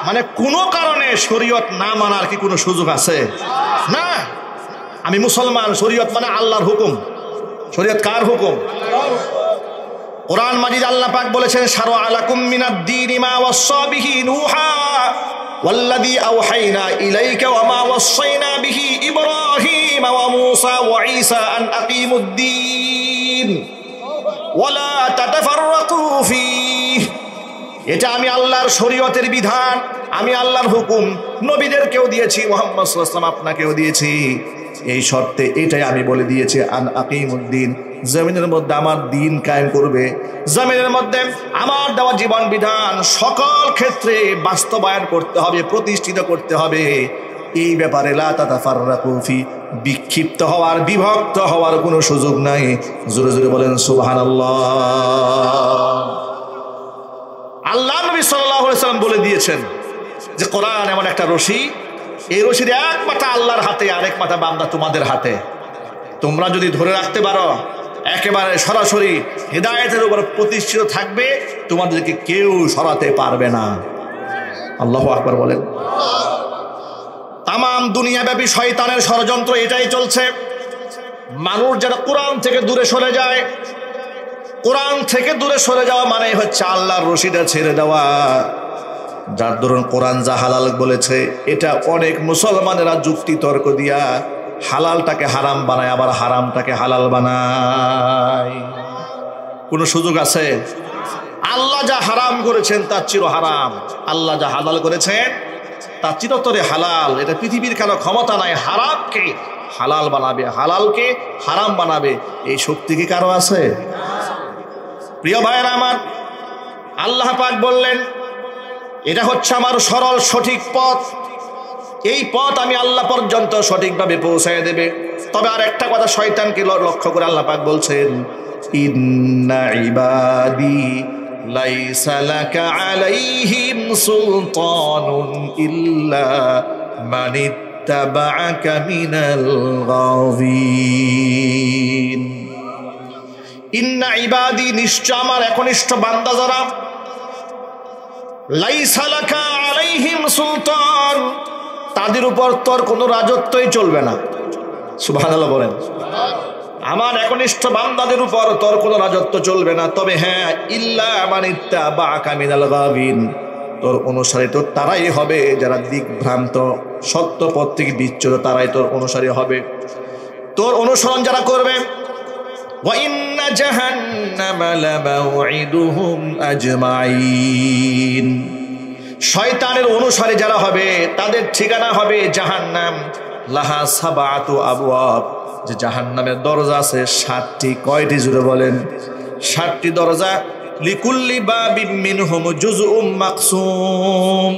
মানে কোনো কারণে শরীয়ত না মানার কি কোনো সুযোগ আছে? না। আমি মুসলমান, শরীয়ত মানে আল্লাহর হুকুম। শরীয়ত কার হুকুম? কোরআন মাজিদ আল্লাহ পাক বলেছেন, শারআ লাকুম মিনাদ-দীনি মা ওয়াসসা বিহি নূহা ওয়াল্লাযী আওহাইনা ইলাইকা ওয়া মা ওয়াসাইনা বিহি ইব্রাহিম ওয়া মূসা ওয়া ঈসা আন আকিমুদ-দীন ওয়া লা তাতাফাররাকু ফীহি। এটা আমি আল্লাহর শরীয়তের বিধান, আমি আল্লাহর হুকুম নবীদেরকেও দিয়েছি, মুহাম্মদ সাল্লাল্লাহু আলাইহি ওয়াসাল্লাম আপনাকেও দিয়েছি। এই শর্তে এটাই আমি বলে দিয়েছি, আন আকিমুদ্দিন, জমিনের মধ্যে আমার দিন কায়েম করবে, জমিনের মধ্যে আমার দেওয়া জীবন বিধান সকল ক্ষেত্রে বাস্তবায়ন করতে হবে, প্রতিষ্ঠিত করতে হবে। এই ব্যাপারে লা তাতাফাররাকু ফি, বিক্ষিপ্ত হওয়ার, বিভক্ত হওয়ার কোনো সুযোগ নাই। জোরে জোরে বলেন সুবহানাল্লাহ। আল্লাহ নবী সাল্লাল্লাহু আলাইহি ওয়াসাল্লাম বলে দিয়েছেন যে কোরআন এমন একটা রশি, এই রশির এক মাথা আল্লাহর হাতে, আরেক মাথা বান্দা তোমাদের হাতে। তোমরা যদি ধরে রাখতে পারো, একেবারে সরাসরি হেদায়েতের উপর প্রতিষ্ঠিত থাকবে, তোমাদেরকে কেউ সরাতে পারবে না। আল্লাহু আকবার বলেন। তাম দুনিয়াব্যাপী শয়তানের ষড়যন্ত্র এটাই চলছে। মানুষ যারা কোরআন থেকে দূরে সরে যায়, কোরআন থেকে দূরে সরে যাওয়া মানে হচ্ছে আল্লাহর রশিটা ছেড়ে দেওয়া। যার ধরুন কোরআন যা হালাল বলেছে, এটা অনেক মুসলমানেরা যুক্তি তর্ক দিয়া হালালটাকে হারাম বানায়, আবার হারামটাকে হালাল বানায়। কোনো সুযোগ আছে? আল্লাহ যা হারাম করেছেন তার চির হারাম, আল্লাহ যা হালাল করেছেন তার চিরতরে হালাল। এটা পৃথিবীর কারো ক্ষমতা নাই হারামকে হালাল বানাবে, হালালকে হারাম বানাবে। এই শক্তি কি কারো আছে? প্রিয় ভাইয়েরা আমার, আল্লাহ পাক বললেন এটা হচ্ছে আমার সরল সঠিক পথ, এই পথ আমি আল্লাহ পর্যন্ত সঠিকভাবে পৌঁছায় দেবে। তবে আর একটা কথা শয়তানকে লক্ষ্য করে আল্লাহ পাক বলছেন, ইন্না ইবাদি লাইসা লাকা আলাইহিম সুলতানুন ইল্লা মানিত্তাবাআকা মিনাল গাওয়িন। ইন্না ইবাদি, নিশ্চয় আমার একনিষ্ঠ বান্দা যারা, লাইসা লাকা আলাইহিম সুলতান, তাদের উপর তোর কোনো রাজত্বই চলবে না। সুবহানাল্লাহ বলেন। আমার একনিষ্ঠ বান্দাদের উপর তোর কোনো রাজত্ব চলবে না। তবে হ্যাঁ, ইল্লা মানিত্তাবাআকা মিনাল গাওয়িন, তোর অনুসারী তো তারাই হবে যারা দিকভ্রান্ত, সত্য পথ থেকে বিচ্যুত, তারাই তোর অনুসারী হবে। তোর অনুসরণ যারা করবে, ওয়া ইন্না জাহান্নামা লামাউইদুহুম আজমাইন, শয়তানের অনুসারী যারা হবে তাদের ঠিকানা হবে জাহান্নাম। লাহা সাবাতু আবওয়াব, যে জাহান্নামের দরজা আছে 7টি। কয়টি জুড়ে বলেন? 7টি দরজা। লিকুল্লি বাবিম মিনহুম জুজউম মাকসুম,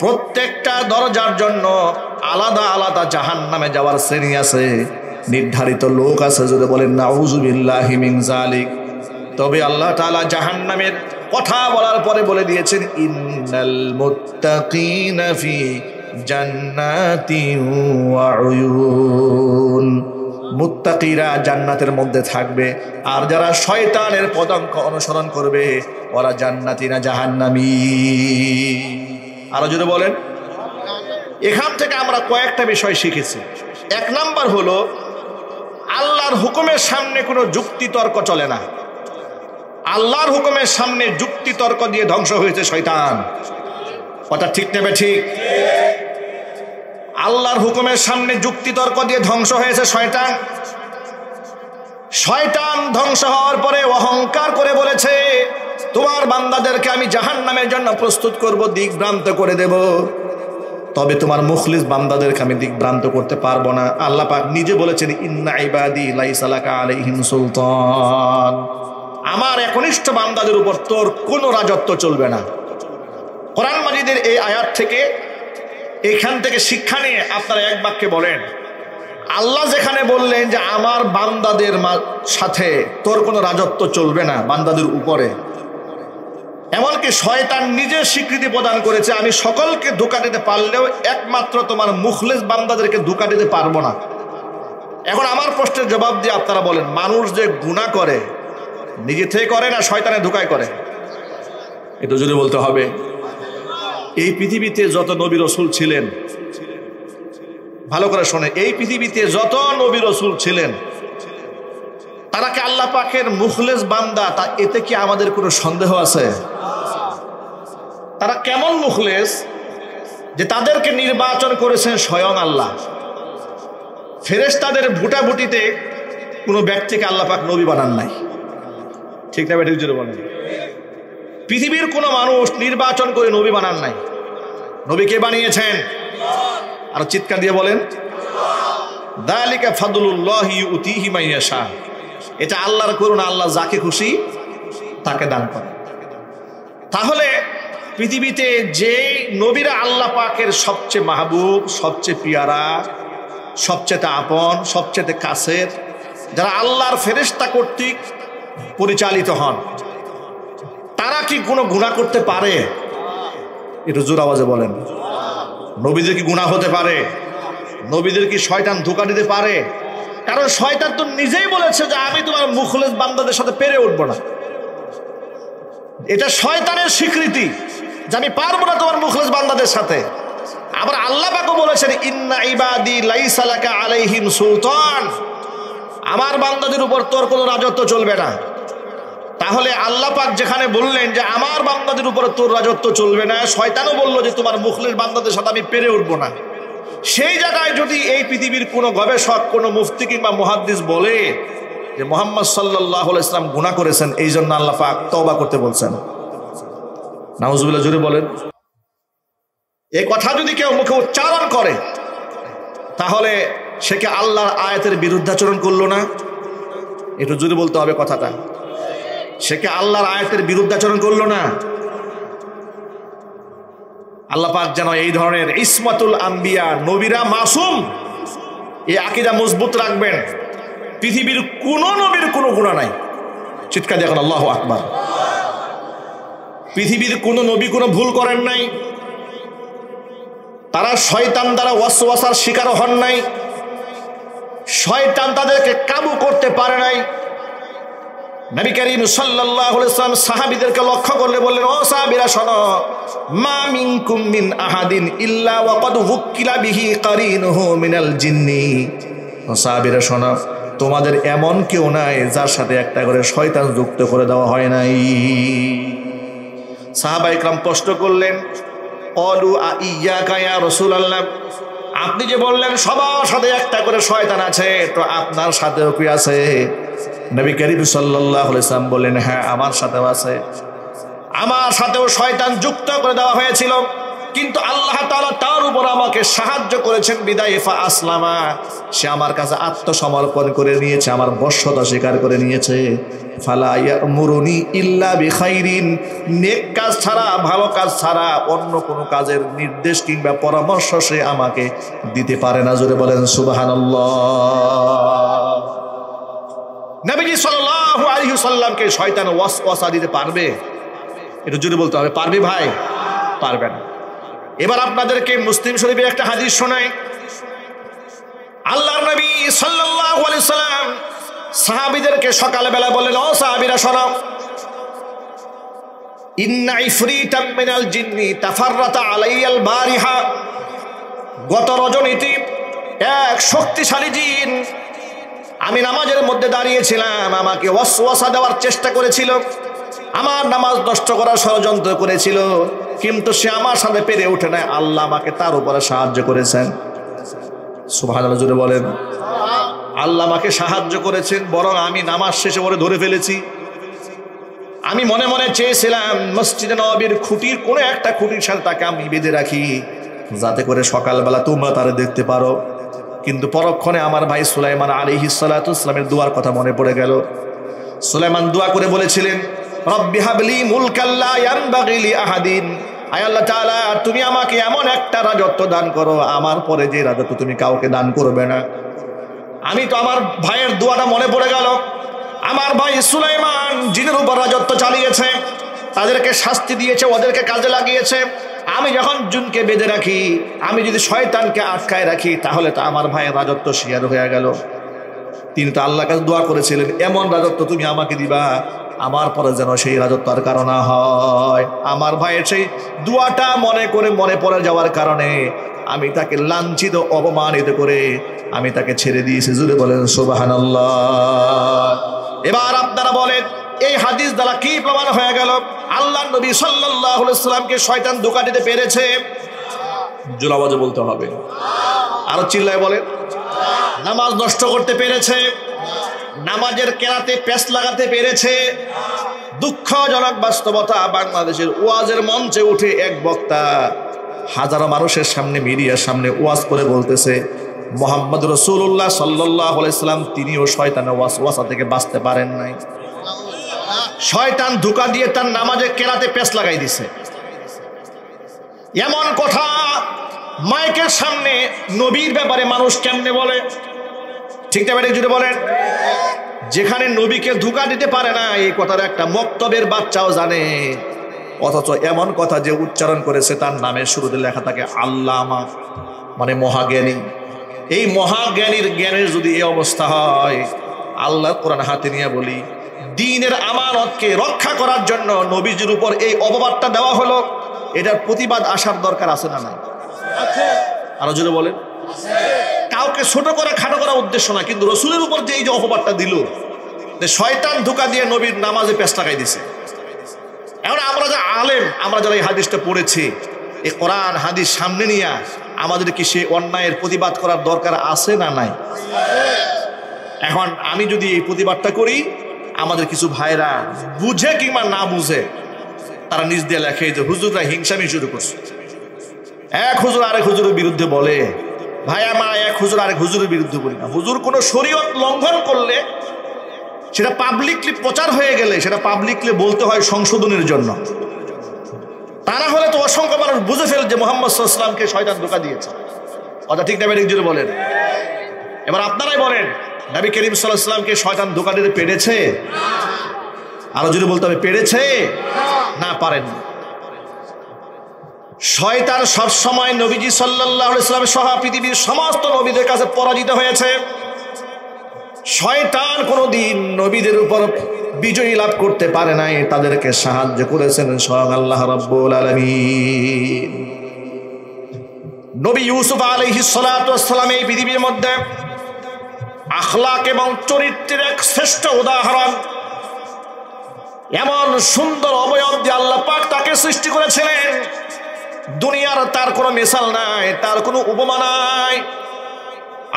প্রত্যেকটা দরজার জন্য আলাদা আলাদা জাহান্নামে যাওয়ার শ্রেণী আছে, নির্ধারিত লোক আছে। জুড়ে বলেন নাউযু বিল্লাহি মিন যালিক। তবে আল্লাহ তাআলা জাহান্নামের কথা বলার পরে বলে দিয়েছেন, ইন্নাল মুত্তাকিনা ফি জান্নাতিন ওয়া উয়ুন, মুত্তাকিরা জান্নাতের মধ্যে থাকবে, আর যারা শয়তানের পদাঙ্ক অনুসরণ করবে ওরা জান্নাতি না জাহান্নামী। আরো যদি বলেন। এখান থেকে আমরা কয়েকটা বিষয় শিখেছি। 1 নাম্বার হলো, আল্লাহর হুকুমের সামনে কোনো যুক্তি তর্ক চলে না। আল্লাহর হুকুমের সামনে যুক্তি তর্ক দিয়ে ধ্বংস হয়েছে শয়তান। কথা ঠিক নেবে? ঠিক। আল্লাহর হুকুমের সামনে যুক্তি তর্ক দিয়ে ধ্বংস হয়েছে শয়তান। শয়তান ধ্বংস হওয়ার পরে অহংকার করে বলেছে, তোমার বান্দাদেরকে আমি জাহান্নামের জন্য প্রস্তুত করব, দিকভ্রান্ত করে দেব। তবে তোমার মুখলিস বান্দাদেরকে আমি দিকভ্রান্ত করতে পারবো না। আল্লাহ পাক নিজে বলেছেন, ইন্না ইবাদি লাইসা লাকা আলাইহিম সুলতান, আমার একনিষ্ঠ বান্দাদের উপর তোর কোনো রাজত্ব চলবে না। কোরআন মাজিদের এই আয়াত থেকে, এখান থেকে শিক্ষা নিয়ে আপনারা এক বাক্যে বলেন, আল্লাহ যেখানে বললেন যে আমার বান্দাদের সাথে তোর কোনো রাজত্ব চলবে না বান্দাদের উপরে, এমনকি শয়তান নিজে স্বীকৃতি প্রদান করেছে, আমি সকলকে ধোঁকা দিতে পারলেও একমাত্র তোমার মুখলেস বান্দাদেরকে ধোঁকা দিতে পারবো না। এখন আমার প্রশ্নের জবাব দিয়ে আপনারা বলেন, মানুষ যে গুনাহ করে নিজে থেকে করে না শয়তানের ধোঁকায় করে? এটা যদি বলতে হবে। এই পৃথিবীতে যত নবী রাসূল ছিলেন, ভালো করে শোনে, এই পৃথিবীতে যত নবী রাসূল ছিলেন তারা কি আল্লাহ পাকের মুখলেস বান্দা? তা এতে কি আমাদের কোনো সন্দেহ আছে? তারা কেমন মুখলেস যে তাদেরকে নির্বাচন করেছেন স্বয়ং আল্লাহ। ফেরেশতাদের ভুটাভুটিতে কোনো ব্যক্তিকে আল্লাহ পাক নবী বানান নাই। ঠিক না বেঠিক জোরে বলেন? পৃথিবীর কোনো মানুষ নির্বাচন করে নবী বানান নাই। নবী কে বানিয়েছেন? আর চিৎকার দিয়ে বলেন, যালিকা ফাদলুল্লাহি ইউতিহি মান ইয়াশা, এটা আল্লাহর করুণা, আল্লাহ যাকে খুশি তাকে দান করেন। তাহলে পৃথিবীতে যে নবীরা আল্লাহ পাকের সবচেয়ে মাহবুব, সবচেয়ে পিয়ারা, সবচেয়ে আপন, সবচেয়ে কাছের, যারা আল্লাহর ফেরেশতা কর্তৃক পরিচালিত হন, তারা কি কোনো গুনাহ করতে পারে? একটু জোর আওয়াজে বলেন। নবীদের কি গুনাহ হতে পারে? নবীদের কি শয়তান ধোঁকা দিতে পারে? কারণ শয়তান তো নিজেই বলেছে যে আমি তোমার মুখলেস বান্দাদের সাথে পেরে উঠবো না। এটা শয়তানের স্বীকৃতি যে আমি পারবো না তোমার মুখলেস বান্দাদের সাথে। আবার আল্লাহ পাকও বলেছেন ইন্না ইবাদি লাইসা লাকা আলাইহিম সুলতান, আমার বান্দাদের উপর তোর কোনো রাজত্ব চলবে না। তাহলে আল্লাহ পাক যেখানে বললেন যে আমার বান্দাদের উপর তোর রাজত্ব চলবে না, শয়তানও বলল যে তোমার মুখলেস বান্দাদের সাথে আমি পেরে উঠবো না। সেই জায়গায় যদি এই পৃথিবীর কোনো গবেষক, কোনো মুফতি কিংবা মুহাদ্দিস বলে যে মুহাম্মদ সাল্লাল্লাহু আলাইহি ওয়াসাল্লাম গুনাহ করেছেন, এই জন্য আল্লাহ পাক তওবা করতে বলছেন, নাউজুবিল্লাহ জোরে বলেন। এই কথা যদি কেউ মুখে উচ্চারণ করে তাহলে সে কি আল্লাহর আয়াতের বিরুদ্ধাচরণ করলো না? একটু জোরে বলতে হবে কথাটা। সে কি আল্লাহর আয়াতের বিরুদ্ধাচরণ করলো না? আল্লাহ পাক যেন এই ধরনের ইসমাতুল আম্বিয়া, নবীরা মাসুম, এই আকীদা মজবুত রাখবেন। পৃথিবীর কোন নবীর কোনো গুনাহ নাই। চিৎকার দেখুন আল্লাহু আকবার। পৃথিবীর কোন নবী কোনো ভুল করেন নাই, তারা শয়তান দ্বারা ওয়াসওয়াসার শিকার হন নাই, শয়তান তাদেরকে কাবু করতে পারে নাই। নবী করিম সাল্লাল্লাহু আলাইহি ওয়াসাল্লাম সাহাবীদেরকে লক্ষ্য করলে বললেন, ও সাহাবীরা শোনো, মা মিনকুম মিন আহাদিন ইল্লা ওয়া ক্বাদ ওয়াক্কিলা বিহি কারিনুহু মিনাল জিন্নি। ও সাহাবীরা শোনো, তোমাদের এমন কেউ নাই যার সাথে একটা করে শয়তান যুক্ত করে দেওয়া হয় নাই। সাহাবায়ে কেরাম প্রশ্ন করলেন, ক্বালু আইয়াকা ইয়া রাসূলুল্লাহ, আপনি যে বললেন সবার সাথে একটা করে শয়তান আছে, তো আপনার সাথেও কি আছে? নবী করিম সাল্লাল্লাহু আলাইহি ওয়াসাল্লাম বললেন, হ্যাঁ আমার সাথেও আছে, আমার সাথেও শয়তান যুক্ত করে দেওয়া হয়েছিল, কিন্তু আল্লাহ তাআলা তার উপর আমাকে সাহায্য করেছেন বিদায় ফা আসলামা, সে আমার কাছে আত্মসমর্পণ করে নিয়েছে, আমার বশ্যতা স্বীকার করে নিয়েছে। ফালা ইয়ামুরুনি ইল্লা বিখাইরিন, নেক কাজ ছাড়া, ভালো কাজ ছাড়া অন্য কোনো কাজের নির্দেশ কিংবা পরামর্শ সে আমাকে দিতে পারে না। জোরে বলেন সুবহানাল্লাহ। নবীজি সাল্লাল্লাহু আলাইহি ওয়াসাল্লামকে শয়তান ওয়াসওয়াসা দিতে পারবে? এটা জোরে বলতে হবে, পারবে ভাই? পারবে না। এবার আপনাদেরকে মুসলিম শরীফের একটা হাদিস শোনাই। আল্লাহর নবী সাল্লাল্লাহু আলাইহি ওয়াসাল্লাম সাহাবীদেরকে সকালবেলা বললেন, ও সাহাবীরা শোনো, ইন্না ইফরিতাম মিনাল জিন্নি তাফাররাতা আলাইয়াল বারিহা, গত রজনীতে এক শক্তিশালী জিন আমি নামাজের মধ্যে দাঁড়িয়েছিলাম, আমাকে ওয়াসওয়াসা দেওয়ার চেষ্টা করেছিল, আমার নামাজ নষ্ট করার ষড়যন্ত্র করেছিল, কিন্তু সে আমার সাথে পেরে ওঠে না। আল্লাহ আমাকে তার উপরে সাহায্য করেছেন। সুবহানাল্লাহ জোরে বলেন। আল্লাহ আমাকে সাহায্য করেছেন, বরং আমি নামাজ শেষে ওরে ধরে ফেলেছি। আমি মনে মনে চেয়েছিলাম মসজিদে নববীর খুঁটির কোনো একটা খুঁটির সাথে তাকে আমি বেঁধে রাখি, যাতে করে সকালবেলা তোমরা তারে দেখতে পারো। কিন্তু পরক্ষণে আমার ভাই সুলাইমান আলাইহিস সালাতু ওয়াসসালামের দোয়ার কথা মনে পড়ে গেল। সুলাইমান দোয়া করে বলেছিলেন, রব্বি হাবলি মুলকাল লা ইয়ানবাগি লি আহাদিন, আয় আল্লাহ তাআলা তুমি আমাকে এমন একটা রাজত্ব দান করো আমার পরে যে রাজত্ব তুমি কাউকে দান করবে না। আমি তো আমার ভাইয়ের দোয়াটা মনে পড়ে গেল। আমার ভাই সুলাইমান জিনের উপর রাজত্ব চালিয়েছে, তাদেরকে শাস্তি দিয়েছে, ওদেরকে কাজে লাগিয়েছে। আমি যখন জিনকে বেঁধে রাখি, আমি যদি শয়তানকে আটকায় রাখি, তাহলে তো আমার ভাইয়ের রাজত্ব শেয়ার হয়ে গেল। তিনি তো আল্লাহর কাছে দোয়া করেছিলেন, এমন রাজত্ব তুমি আমাকে দিবা আমার পরে যেন সেই রাজত্ব আর কারণ না হয়। আমার ভাইয়ের সেই দোয়াটা মনে পড়ে যাওয়ার কারণে আমি তাকে লাঞ্ছিত, অপমানিত করে আমি তাকে ছেড়ে দিয়েছি। জুড়ে বলেন সুবহানাল্লাহ। এবার আপনারা বলেন, এই হাদিস দ্বারা কি প্রমাণ হয়ে গেল? আল্লাহর নবী সাল্লাল্লাহু আলাইহি ওয়াসাল্লামকে শয়তান ধোঁকা দিতে পেরেছে। জোরে আওয়াজে বলতে হবে, আরো চিল্লায় বলেন। নামাজ নষ্ট করতে পেরেছে, নামাজের কেরাতে পেঁচ লাগাতে পেরেছে। দুঃখজনক বাস্তবতা, বাংলাদেশের ওয়াজের মঞ্চে উঠে এক বক্তা হাজারো মানুষের সামনে, মিডিয়ার সামনে ওয়াজ করে বলতেছে মুহাম্মদ রাসূলুল্লাহ সাল্লাল্লাহু আলাইহি ওয়াসাল্লাম তিনিও শয়তানের ওয়াসওয়াসা থেকে বাঁচতে পারেন নাই। শয়তান ধোঁকা দিয়ে তার নামাজে কেরাতে পেঁচ লাগাই দিছে। এমন কথা মাইকের সামনে নবীর ব্যাপারে মানুষ কেমনে বলে? ঠিক না বেঠিক জুড়ে বলেন। যেখানে নবীকে ধোঁকা দিতে পারে না, এই কথার একটা মক্তবের বাচ্চাও জানে, অথচ এমন কথা যে উচ্চারণ করেছে তার নামের শুরুতে লেখা থাকে আল্লামা, মানে মহাজ্ঞানী। এই মহাজ্ঞানীর জ্ঞানের যদি এই অবস্থা হয়, আল্লাহর কোরআন হাতে নিয়ে বলি, দ্বীনের আমানতকে রক্ষা করার জন্য নবীজির উপর এই অপবাদটা দেওয়া হলো, এটার প্রতিবাদ আসার দরকার আছে না নাই? আরো জোরে বলেন। কাউকে ছোট করে খাটো করা উদ্দেশ্য না, কিন্তু রসুলের উপর যে এই যে অপবাদটা দিল, যে শয়তান ধোঁকা দিয়ে নবীর নামাজে পেশ লাগাই দিছে। এখন আমরা যা আলেম, আমরা যারা এই হাদিসটা পড়েছি, এই কোরআন হাদিস সামনে নিয়ে আমাদের কি সেই অন্যায়ের প্রতিবাদ করার দরকার আছে না নাই? এখন আমি যদি এই প্রতিবাদটা করি, আমাদের কিছু ভাইরা বুঝে কিংবা না বুঝে তারা নিজ দিয়ে লেখে যে হুজুররা হিংসামি শুরু করছে। এক হুজুর আরেক হুজুরের বিরুদ্ধে বলে, ভাই আমরা এক হুজুর আরেক হুজুরের বিরুদ্ধে বলি না। হুজুর কোনো শরীয়ত লঙ্ঘন করলে সেটা পাবলিকলি প্রচার হয়ে গেলে সেটা পাবলিকলি বলতে হয় সংশোধনের জন্য। তা না হলে তো অসংখ্য মানুষ বুঝে ফেল যে মুহাম্মদ সাল্লাল্লাহু আলাইহি ওয়াসাল্লামকে শয়তান ধোঁকা দিয়েছে। কথা ঠিক না? বেরিক জোরে বলেন। এবার আপনারাই বলেন, নবী করিম সাল্লাল্লাহু আলাইহি ওয়াসাল্লামকে শয়তান ধোঁকা দিতে পেরেছে? আরো জোরে বলতে হবে, পেরেছে না পারেন? শয়তান সবসময় নবীজি সাল্লাল্লাহু আলাইহি ওয়াসাল্লাম সহ পৃথিবীর সমস্ত নবীদের কাছে পরাজিত হয়েছে। শয়তান কোনদিন নবীদের উপর বিজয়ী লাভ করতে পারে নাই, তাদেরকে সাহায্য করেছেন স্বয়ং আল্লাহ রাব্বুল আলামিন। নবী ইউসুফ আলাইহিস সালাতু ওয়াস সালাম এই পৃথিবীর মধ্যে আখলাক এবং চরিত্রের এক শ্রেষ্ঠ উদাহরণ। এমন সুন্দর অবয়ব দিয়ে আল্লাহ পাক তাকে সৃষ্টি করেছিলেন, দুনিয়ার তার কোনো মিসাল নাই, তার কোনো উপমা নাই।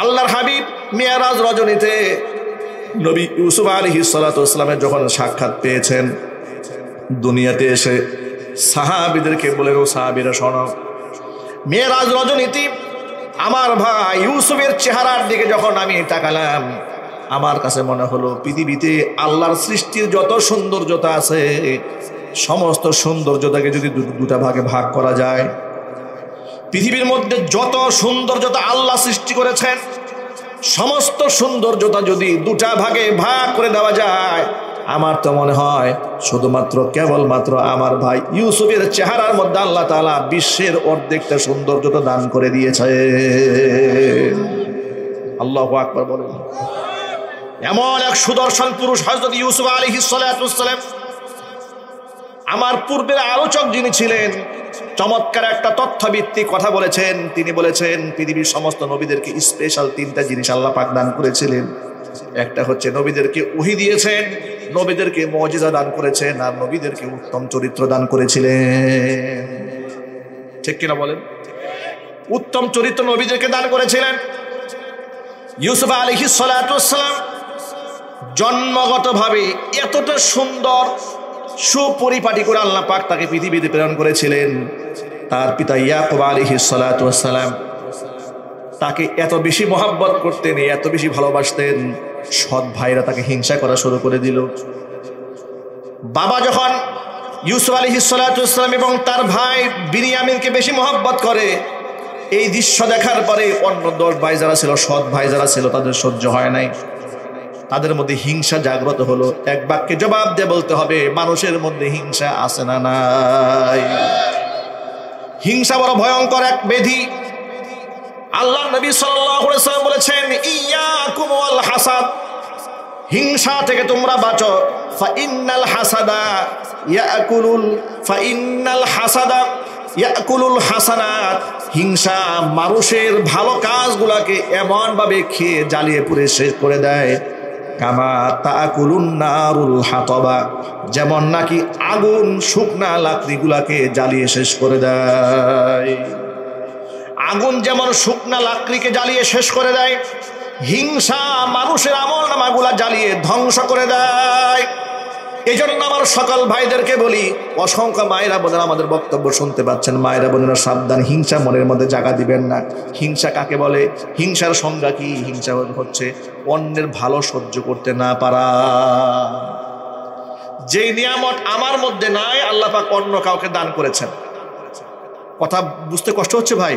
আল্লাহর হাবিব মিরাজ রজনীতে নবী ইউসুফ আলাইহিস সালাতু ওয়াস সালামের যখন সাক্ষাৎ পেয়েছেন, দুনিয়াতে এসে সাহাবীদেরকে বলেন, ও সাহাবীরা শোনো, মিরাজ রজনীতে আমার ভাই ইউসুফের চেহারার দিকে যখন আমি তাকালাম, আমার কাছে মনে হলো পৃথিবীতে আল্লাহর সৃষ্টির যত সৌন্দর্যতা আছে, সমস্ত সৌন্দর্যতাকে যদি দুটা ভাগে ভাগ করা যায়, পৃথিবীর মধ্যে যত সৌন্দর্যতা আল্লাহ সৃষ্টি করেছেন, সমস্ত সৌন্দর্যতা যদি দুটা ভাগে ভাগ করে দেওয়া যায়, আমার তো মনে হয় শুধুমাত্র কেবলমাত্র আমার ভাই ইউসুফের চেহারার মধ্যে আল্লাহ তাআলা বিশ্বের অর্ধেকটা সৌন্দর্যতা দান করে দিয়েছে। আল্লাহু আকবার বলেন। এমন এক সুদর্শন পুরুষ হযরত ইউসুফ আলাইহিস সালাতু ওয়াস সালাম, আমার পূর্বের আলোচক যিনি ছিলেন, চমৎকার একটা তথ্যভিত্তিক কথা বলেছেন। তিনি বলেছেন পৃথিবীর সমস্ত নবীদেরকে স্পেশাল তিনটা জিনিস আল্লাহ পাক দান করেছিলেন। একটা হচ্ছে নবীদেরকে ওহী দিয়েছেন, নবীদেরকে মুজিজা দান করেছেন, আর নবীদেরকে উত্তম চরিত্র দান করেছিলেন। ঠিক কিনা বলেন? উত্তম চরিত্র নবীদেরকে দান করেছিলেন। ইউসুফ আলাইহিস সালাতু ওয়াস সালাম জন্মগতভাবে এতটা সুন্দর সুপরিপাটি করে আল্লাহ পাক তাকে পৃথিবীতে প্রেরণ করেছিলেন। তার পিতা ইয়াকুব আলাইহিস সালাতু ওয়াস সালাম তাকে এত বেশি মহব্বত করতেন, এত বেশি ভালোবাসতেন, সৎ ভাইরা তাকে হিংসা করা শুরু করে দিল। বাবা যখন ইউসুফ আলাইহিস সালাতু ওয়াস সালাম এবং তার ভাই বিনিয়ামিনকে বেশি মহব্বত করে, এই দৃশ্য দেখার পরে অন্য 10 ভাই যারা ছিল, সৎ ভাই যারা ছিল, তাদের সহ্য হয় নাই। তাদের মধ্যে হিংসা জাগ্রত হলো। এক বাক্যে জবাব দিয়ে বলতে হবে, মানুষের মধ্যে হিংসা আছে না নাই? হিংসা বড় ভয়ঙ্কর এক ব্যাধি। আল্লাহর নবী সাল্লাল্লাহু আলাইহি ওয়াসাল্লাম বলেছেন, ইয়াকুম ওয়াল হাসাদ, হিংসা থেকে তোমরা বাঁচো। ফাইন্নাল হাসাদা ইয়াকুলুল হাসানাত, হিংসা মানুষের ভালো কাজগুলাকে এমন ভাবে খেয়ে জ্বালিয়ে পুড়ে শেষ করে দেয়। কামা তাকুলুন নারুল হাতাবা, যেমন নাকি আগুন শুকনা লাকড়িগুলাকে জ্বালিয়ে শেষ করে দেয়। আগুন যেমন শুকনা লাকড়িকে জ্বালিয়ে শেষ করে দেয়, হিংসা মানুষের আমলনামাগুলা জ্বালিয়ে ধ্বংস করে দেয়। এই জন্য আমার সকল ভাইদেরকে বলি, অসংখ্য মায়েরা বোনেরা আমাদের বক্তব্য শুনতে পাচ্ছেন, মায়েরা বোনেরা সাবধান, হিংসা মনের মধ্যে জায়গা দিবেন না। হিংসা কাকে বলে? হিংসার সংজ্ঞা কি? হিংসা হচ্ছে অন্যের ভালো সহ্য করতে না পারা। যেই নিয়ামত আমার মধ্যে নাই, আল্লাহ পাক অন্য কাউকে দান করেছেন। কথা বুঝতে কষ্ট হচ্ছে ভাই?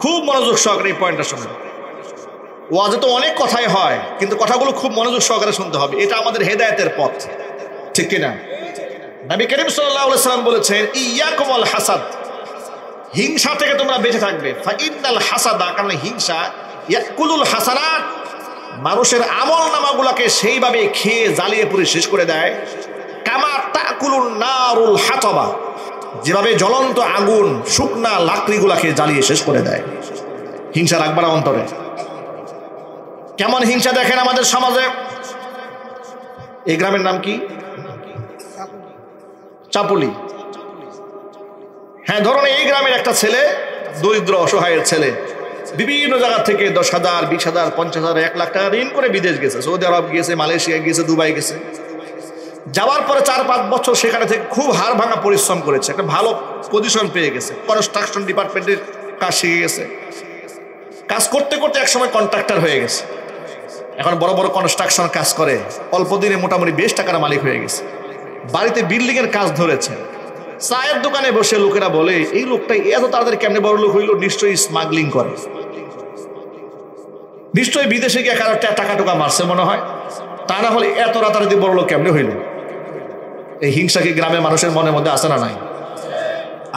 খুব মনোযোগ সহকারে এই পয়েন্টটা শুনুন। ওয়াজে তো অনেক কথাই হয়, কিন্তু কথাগুলো খুব মনোযোগ সহকারে শুনতে হবে। এটা আমাদের হেদায়েতের পথ, ঠিক কিনা? নবী করিম সাল্লাল্লাহু আলাইহি ওয়াসাল্লাম বলেছেন, ইয়াকুম ওয়াল হাসাদ, হিংসা থেকে তোমরা বেঁচে থাকবে। ফাইন্নাল হাসাদা, কারণ হিংসা ইয়াকুলুল হাসানাত, মানুষের আমল নামাগুলাকে সেইভাবে খেয়ে জ্বালিয়ে পুড়ে শেষ করে দেয়। কামা তাকুলুন নারুল হাতাবা, যেভাবে জ্বলন্ত আগুন শুকনা লাকড়িগুলাকে জ্বালিয়ে শেষ করে দেয়। হিংসা রাখবা না অন্তরে। কেমন হিংসা দেখেন আমাদের সমাজে। এই গ্রামের নাম কি? চাপুলি। হ্যাঁ, ধরুন এই গ্রামের একটা ছেলে, দরিদ্র অসহায়ের ছেলে, বিভিন্ন জায়গা থেকে 10,000, 20,000, 50,000, 1 লাখ টাকা ঋণ করে বিদেশ গেছে, সৌদি আরব গিয়েছে, মালয়েশিয়া গিয়েছে, দুবাই গেছে। যাওয়ার পরে 4-5 বছর সেখানে থেকে খুব হাড় ভাঙা পরিশ্রম করেছে, একটা ভালো পজিশন পেয়ে গেছে, কনস্ট্রাকশন ডিপার্টমেন্টের কাজ শিখে গেছে। কাজ করতে করতে একসময় কন্ট্রাক্টর হয়ে গেছে, এখন বড় বড় কনস্ট্রাকশন কাজ করে, অল্প দিনে মোটামুটি বেশ টাকার মালিক হয়ে গেছে। বাড়িতে বিল্ডিং এর কাজ ধরেছে। চায়ের দোকানে বসে লোকেরা বলে, এই লোকটা এত তাড়াতাড়ি কেমনে বড় লোক হইল? নিশ্চয়ই স্মাগলিং করে, নিশ্চয়ই বিদেশে গিয়ে কারো টাকা টোকা মারছে মনে হয়, তা না হলে এত রাতারাতি বড় লোক কেমনে হইল? এই হিংসা কি গ্রামের মানুষের মনের মধ্যে আসে না নাই?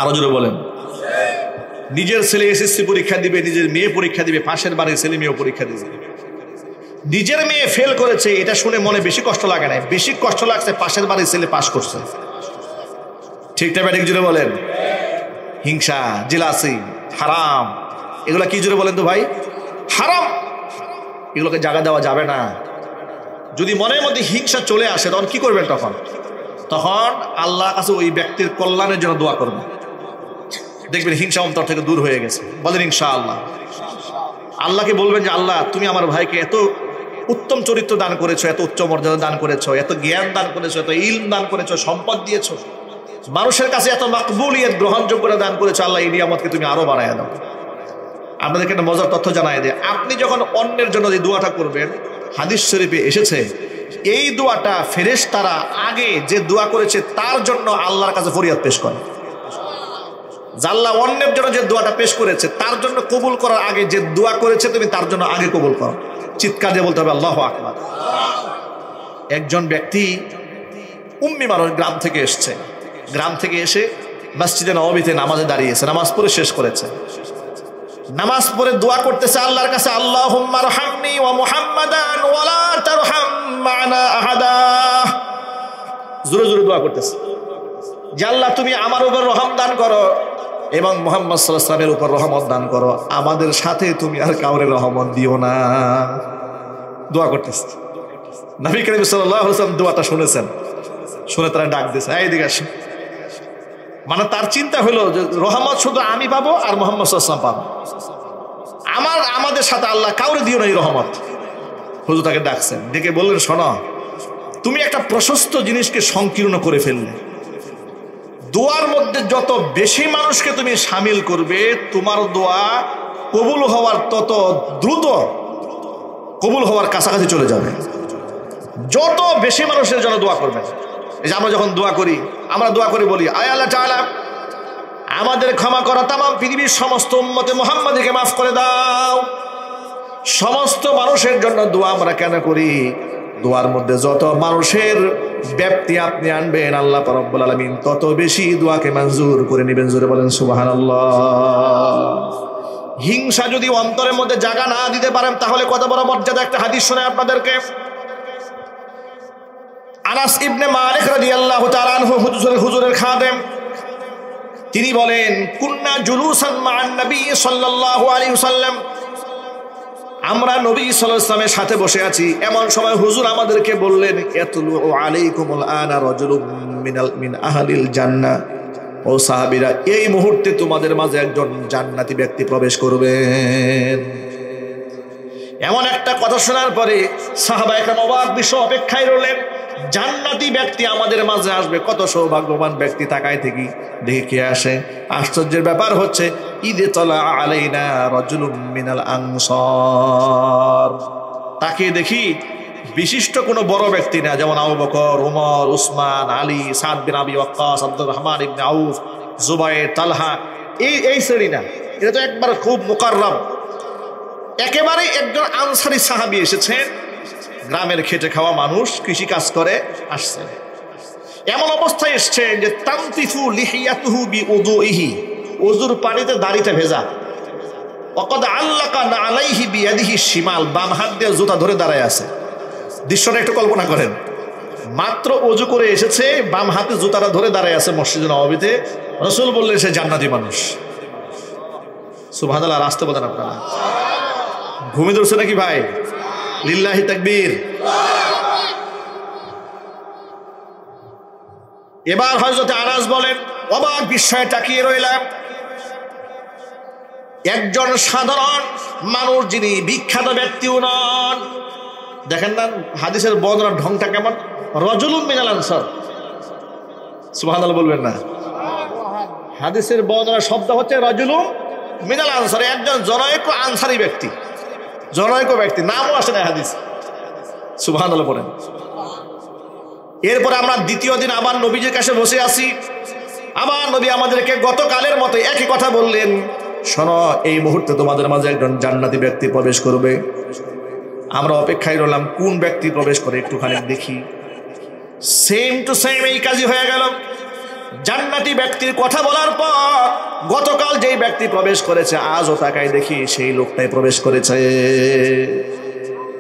আরো জোরে বলেন। নিজের ছেলে এসএসসি পরীক্ষা দিবে, নিজের মেয়ে পরীক্ষা দিবে, পাশের বাড়ির ছেলে মেয়েও পরীক্ষা দিবে। নিজের মেয়ে ফেল করেছে এটা শুনে মনে বেশি কষ্ট লাগে না, বেশি কষ্ট লাগছে পাশের বাড়ির ছেলে পাস করছে। ঠিকটা ব্যাটিক জুড়ে বলেন। হিংসা, জিলাসি, হারাম, এগুলা কি জুড়ে বলেন তো ভাই? হারাম। এগুলোকে জায়গা দেওয়া যাবে না। যদি মনের মধ্যে হিংসা চলে আসে তখন কি করবেন? তখন আল্লাহর কাছে ওই ব্যক্তির কল্যাণের জন্য দোয়া করবেন। দেখবেন হিংসা অন্তর থেকে দূর হয়ে গেছে। বলেন ইনশাআল্লাহ। আল্লাহকে বলবেন যে আল্লাহ, তুমি আমার ভাইকে এত উত্তম চরিত্র দান করেছো, এত উচ্চ মর্যাদা দান করেছো, এত জ্ঞান দান করেছো, এত ইলম দান করেছো, সম্পদ দিয়েছো, মানুষের কাছে এত মাকবুলিয়ত গ্রহণযোগ্যতা দান করেছো। আল্লাহ, এই নিয়ামতকে তুমি আরো বাড়ায় দাও। আপনাদেরকে একটা মজার তথ্য জানাই দেয়, আপনি যখন অন্যের জন্য এই দোয়াটা করবেন, হাদিস শরীফে এসেছে এই দোয়াটা ফেরেশতারা আগে যে দোয়া করেছে তার জন্য আল্লাহর কাছে ফরিয়াদ পেশ করে। আল্লাহ অন্যের জন্য যে দোয়াটা পেশ করেছে তার জন্য কবুল করার আগে যে দোয়া করেছে তুমি তার জন্য আগে কবুল করো। চিৎকার দিয়ে বলতে হবে আল্লাহু আকবার। একজন ব্যক্তি উম্মি মানুষ, গ্রাম থেকে এসছে, গ্রাম থেকে এসে মসজিদে নববীতে নামাজে দাঁড়িয়েছে, নামাজ পড়ে শেষ করেছে। নামাজ পড়ে দোয়া করতেছে আল্লাহর কাছে, আল্লাহুম্মা রহামনি ওয়া মুহাম্মাদান ওয়া লা তারহাম মা'না আহাদা। জোরে জোরে দোয়া করতেছে যে আল্লাহ, তুমি আমার উপর রহম দান করো এবং মুহাম্মদ সাল্লাল্লাহু আলাইহি ওয়াসাল্লামের উপর রহমত দান করো, আমাদের সাথে তুমি আর কাউরে রহমত দিও না। দোয়া করতেছে। নবী করিম সাল্লাল্লাহু আলাইহি ওয়াসাল্লাম দোয়াটা শুনেছেন, শুনে তারা ডাক দিয়েছে, এইদিকে আসেন। মানে তার চিন্তা হলো যে রহমত শুধু আমি পাবো আর মুহাম্মদ সাল্লাল্লাহু আলাইহি ওয়াসাল্লাম পাবো, আমাদের সাথে আল্লাহ কাউরে দিও না এই রহমত। হুজুর তাকে ডাকছেন, ডেকে বললেন, শোনো, তুমি একটা প্রশস্ত জিনিসকে সংকীর্ণ করে ফেললে। দোয়ার মধ্যে যত বেশি মানুষকে তুমি সামিল করবে, তোমার দোয়া কবুল হওয়ার তত দ্রুত কবুল হওয়ার কাছাকাছি চলে যাবে। যত বেশি মানুষের জন্য দোয়া করবেন। এই যে আমরা যখন দোয়া করি, আমরা দোয়া করে বলি, আয় আল্লাহ তাআলা আমাদের ক্ষমা করা, তাম পৃথিবীর সমস্ত উম্মতে মুহাম্মাদীকে মাফ করে দাও। সমস্ত মানুষের জন্য দোয়া আমরা কেন করি? দোয়ার মধ্যে যত মানুষের ব্যাপ্তি আপনি আনবেন, আল্লাহ রাব্বুল আলামিন তত বেশি দোয়াকে মঞ্জুর করে নেবেন। জোরে বলেন সুবহানাল্লাহ। হিংসা যদি অন্তরের মধ্যে জায়গা না দিতে পারেন তাহলে কত বড় মর্যাদা। একটা হাদিস শোনাই আপনাদেরকে। আনাস ইবনে মালিক রাদিয়াল্লাহু তাআলা আনহু, হুজুরের খাদেম, তিনি বলেন, কুন্না জুলুসান মা'আন নবী সাল্লাল্লাহু আলাইহি ওয়াসাল্লাম, আমরা নবী সাল্লাল্লাহু আলাইহি ওয়াসাল্লামের সাথে বসে আছি, এমন সময় হুজুর আমাদেরকে বললেন, ইয়াতলু আলাইকুমুল আনা রাজুলুম মিন আহলিল জান্নাহ। ও সাহাবীরা, এই মুহূর্তে তোমাদের মাঝে একজন জান্নাতি ব্যক্তি প্রবেশ করবেন। এমন একটা কথা শোনার পরে সাহাবা একরাম অবাক বিষয় অপেক্ষায় রইলেন, জান্নাতি ব্যক্তি আমাদের মাঝে আসবে, কত সৌভাগ্যবান ব্যক্তি। তাকায় থেকে দেখে কে আসে। আশ্চর্যের ব্যাপার হচ্ছে, ঈদে তলা আলাইনা রাজুলুম মিনাল আনসার। তাকে দেখি বিশিষ্ট কোনো বড় ব্যক্তি না, যেমন আবু বকর, ওমর, উসমান, আলী, সাদ বিন আবি ওয়াক্কাস, আব্দুর রহমান ইবনে আউফ, জুবাইর, তালহা, এই শ্রেণী না। এটা তো একবার খুব মুকাররম, একেবারে একজন আনসারী সাহাবী এসেছেন, গ্রামের খেটে খাওয়া মানুষ, কৃষি কাজ করে আসছেন। এমন অবস্থায় এসছে যে তামতিফু লিহিয়াতুহু বিউযুইহি, ওযুর পানিতে দাড়িটা ভেজা। ওয়াকাদ আল্লাকা আলাইহি বিয়াদিহি শিমাল, বাম হাত দিয়ে জুতা ধরে দাঁড়ায় আছে। দৃশ্যটা একটু কল্পনা করেন, মাত্র ওযু করে এসেছে, বাম হাতে জুতাটা ধরে দাঁড়ায় আছে মসজিদে নববীতে। রাসূল বললেন সে জান্নাতি মানুষ। সুবহানাল্লাহ, রাস্তা বলেন আপনারা। ঘুমিয়ে ধরছে নাকি ভাই? লিল্লাহি তাকবীর। এবার হযরত আনাস বলেন, অবাক বিস্ময়ে তাকিয়ে রইলাম। একজন সাধারণ মানুষ, যিনি বিখ্যাত ব্যক্তিও নন, দেখেন না হাদিসের বর্ণনার ঢংটা কেমন, রাজুলুম মিনাল আনসার। সুবহানাল্লাহ বলবেন না? হাদিসের বর্ণনার শব্দ হচ্ছে রাজুলুম মিনাল আনসার, একজন জনৈক আনসারী ব্যক্তি, জনৈক ব্যক্তি, নামও আসে না হাদিস। সুবহানাল্লাহ বলেন। এরপর আমরা দ্বিতীয় দিন আবার নবীজির কাছে বসে আছি। আবার নবী আমাদেরকে গতকালের মতো একই কথা বললেন, শোনো, এই মুহূর্তে তোমাদের মাঝে একজন জান্নাতি ব্যক্তি প্রবেশ করবে। আমরা অপেক্ষায় রইলাম কোন ব্যক্তি প্রবেশ করে, একটুখানি দেখি। সেম টু সেম এই কাজই হয়ে গেল। জান্নাতি ব্যক্তির কথা বলার পর গতকাল যেই ব্যক্তি প্রবেশ করেছে, আজও তাকাই দেখি সেই লোকটাই প্রবেশ করেছে।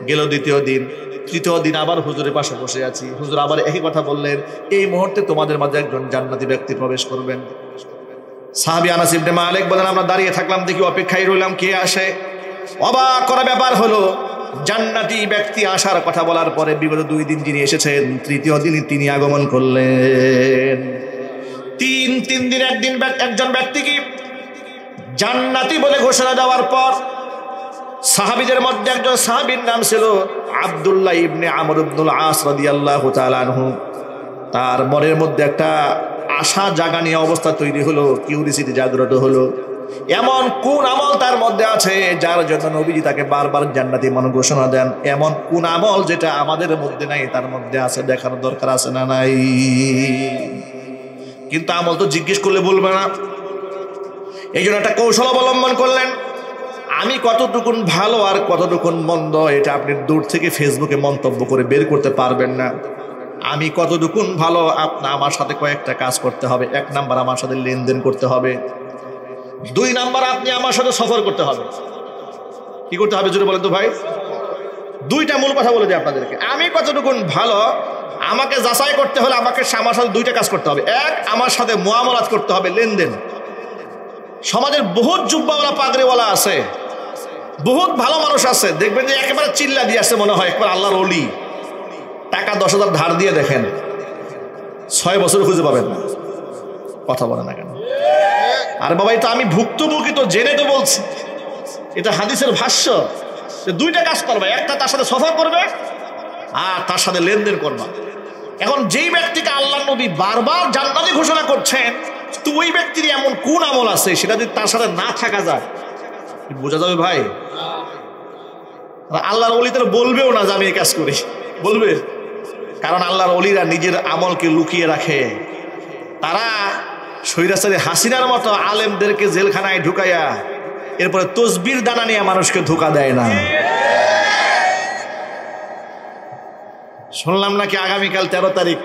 গেল দ্বিতীয় দিন, তৃতীয় দিন আবার হুজুরের পাশে বসে আছি। হুজুর আবার একই কথা বললেন, এই মুহূর্তে তোমাদের মাঝে একজন জান্নাতি ব্যক্তি প্রবেশ করবেন। সাহাবী আনাস ইবনে মালিক বলেন, আমরা দাঁড়িয়ে থাকলাম, দেখি অপেক্ষায় রইলাম কে আসে। অবাক করা ব্যাপার হলো, জান্নাতি ব্যক্তি আসার কথা বলার পরে বিগত 2 দিন যিনি এসেছেন, তৃতীয় দিনই তিনি আগমন করলেন। তিন দিন একজন ব্যক্তিকে জান্নাতি বলে ঘোষণা দেওয়ার পর সাহাবীদের মধ্যে একজন সাহাবীর নাম ছিল আব্দুল্লাহ ইবনে আমর ইবনুল আস রাদিয়াল্লাহু তাআলা আনহু। তার মনের মধ্যে একটা আশা জাগানিয়া অবস্থা তৈরি হলো, কিউরিসিটি জাগ্রত হলো। এমন কোন আমল তার মধ্যে আছে যার জন্য নবীজি তাকে বারবার জান্নাতি মান ঘোষণা দেন? এমন কোন আমল যেটা আমাদের মধ্যে নাই, তার মধ্যে আছে? দেখার দরকার আছে না নাই? কিন্তু আমল তো জিজ্ঞেস করলে বলবে না। এই জন্য একটা কৌশল অবলম্বন করলেন। আমি কতটুকুন ভালো আর কতটুকুন মন্দ, এটা আপনি দূর থেকে ফেসবুকে মন্তব্য করে বের করতে পারবেন না। আমি কতটুকুন ভালো, আমার সাথে কয়েকটা কাজ করতে হবে। 1 নাম্বার, আমার সাথে লেনদেন করতে হবে। 2 নাম্বার, আপনি আমার সাথে সফর করতে হবে। কি করতে হবে জোরে বলেন তো ভাই? 2টা মূল কথা বলে দিই আপনাদেরকে। আমি কতটুকুন ভালো, আমাকে যাচাই করতে হলে আমাকে আমার সাথে 2টা কাজ করতে হবে। 1, আমার সাথে মুআমালাত করতে হবে, লেনদেন। সমাজের বহুত জুব্বাওয়ালা পাগড়িওয়ালা আছে, বহুত ভালো মানুষ আছে, দেখবেন যে একেবারে চিল্লা দিয়ে আসছে, মনে হয় একবার আল্লাহর ওলি। টাকা 10,000 ধার দিয়ে দেখেন, 6 বছর খুঁজে পাবেন না। কথা বলে না কেন? আর বাবা, এটা আমি ভুক্তভোগী তো, জেনে তো বলছি, এটা হাদিসের ভাষ্য। 2টা কাজ করবে, একটা তার সাথে সফর করবে আর তার সাথে লেনদেন করবা। এখন যেই ব্যক্তিকে আল্লাহ নবী বারবার জান্নাতি ঘোষণা করছেন, তো ওই ব্যক্তির এমন কোন আমল আছে সেটা যদি তার সাথে না থাকা যায়, বোঝা যাবে ভাই? আল্লাহর ওলিদের বলবেও না যে আমি এই কাজ করি, বলবে? কারণ আল্লাহর ওলিরা নিজের আমলকে লুকিয়ে রাখে। তারা স্বৈরাচারী হাসিনার মতো আলেমদেরকে জেলখানায় ঢুকাইয়া এরপরে তসবির দানা নিয়ে মানুষকে ধোঁকা দেয় না। শুনলাম নাকি আগামীকাল 13 তারিখ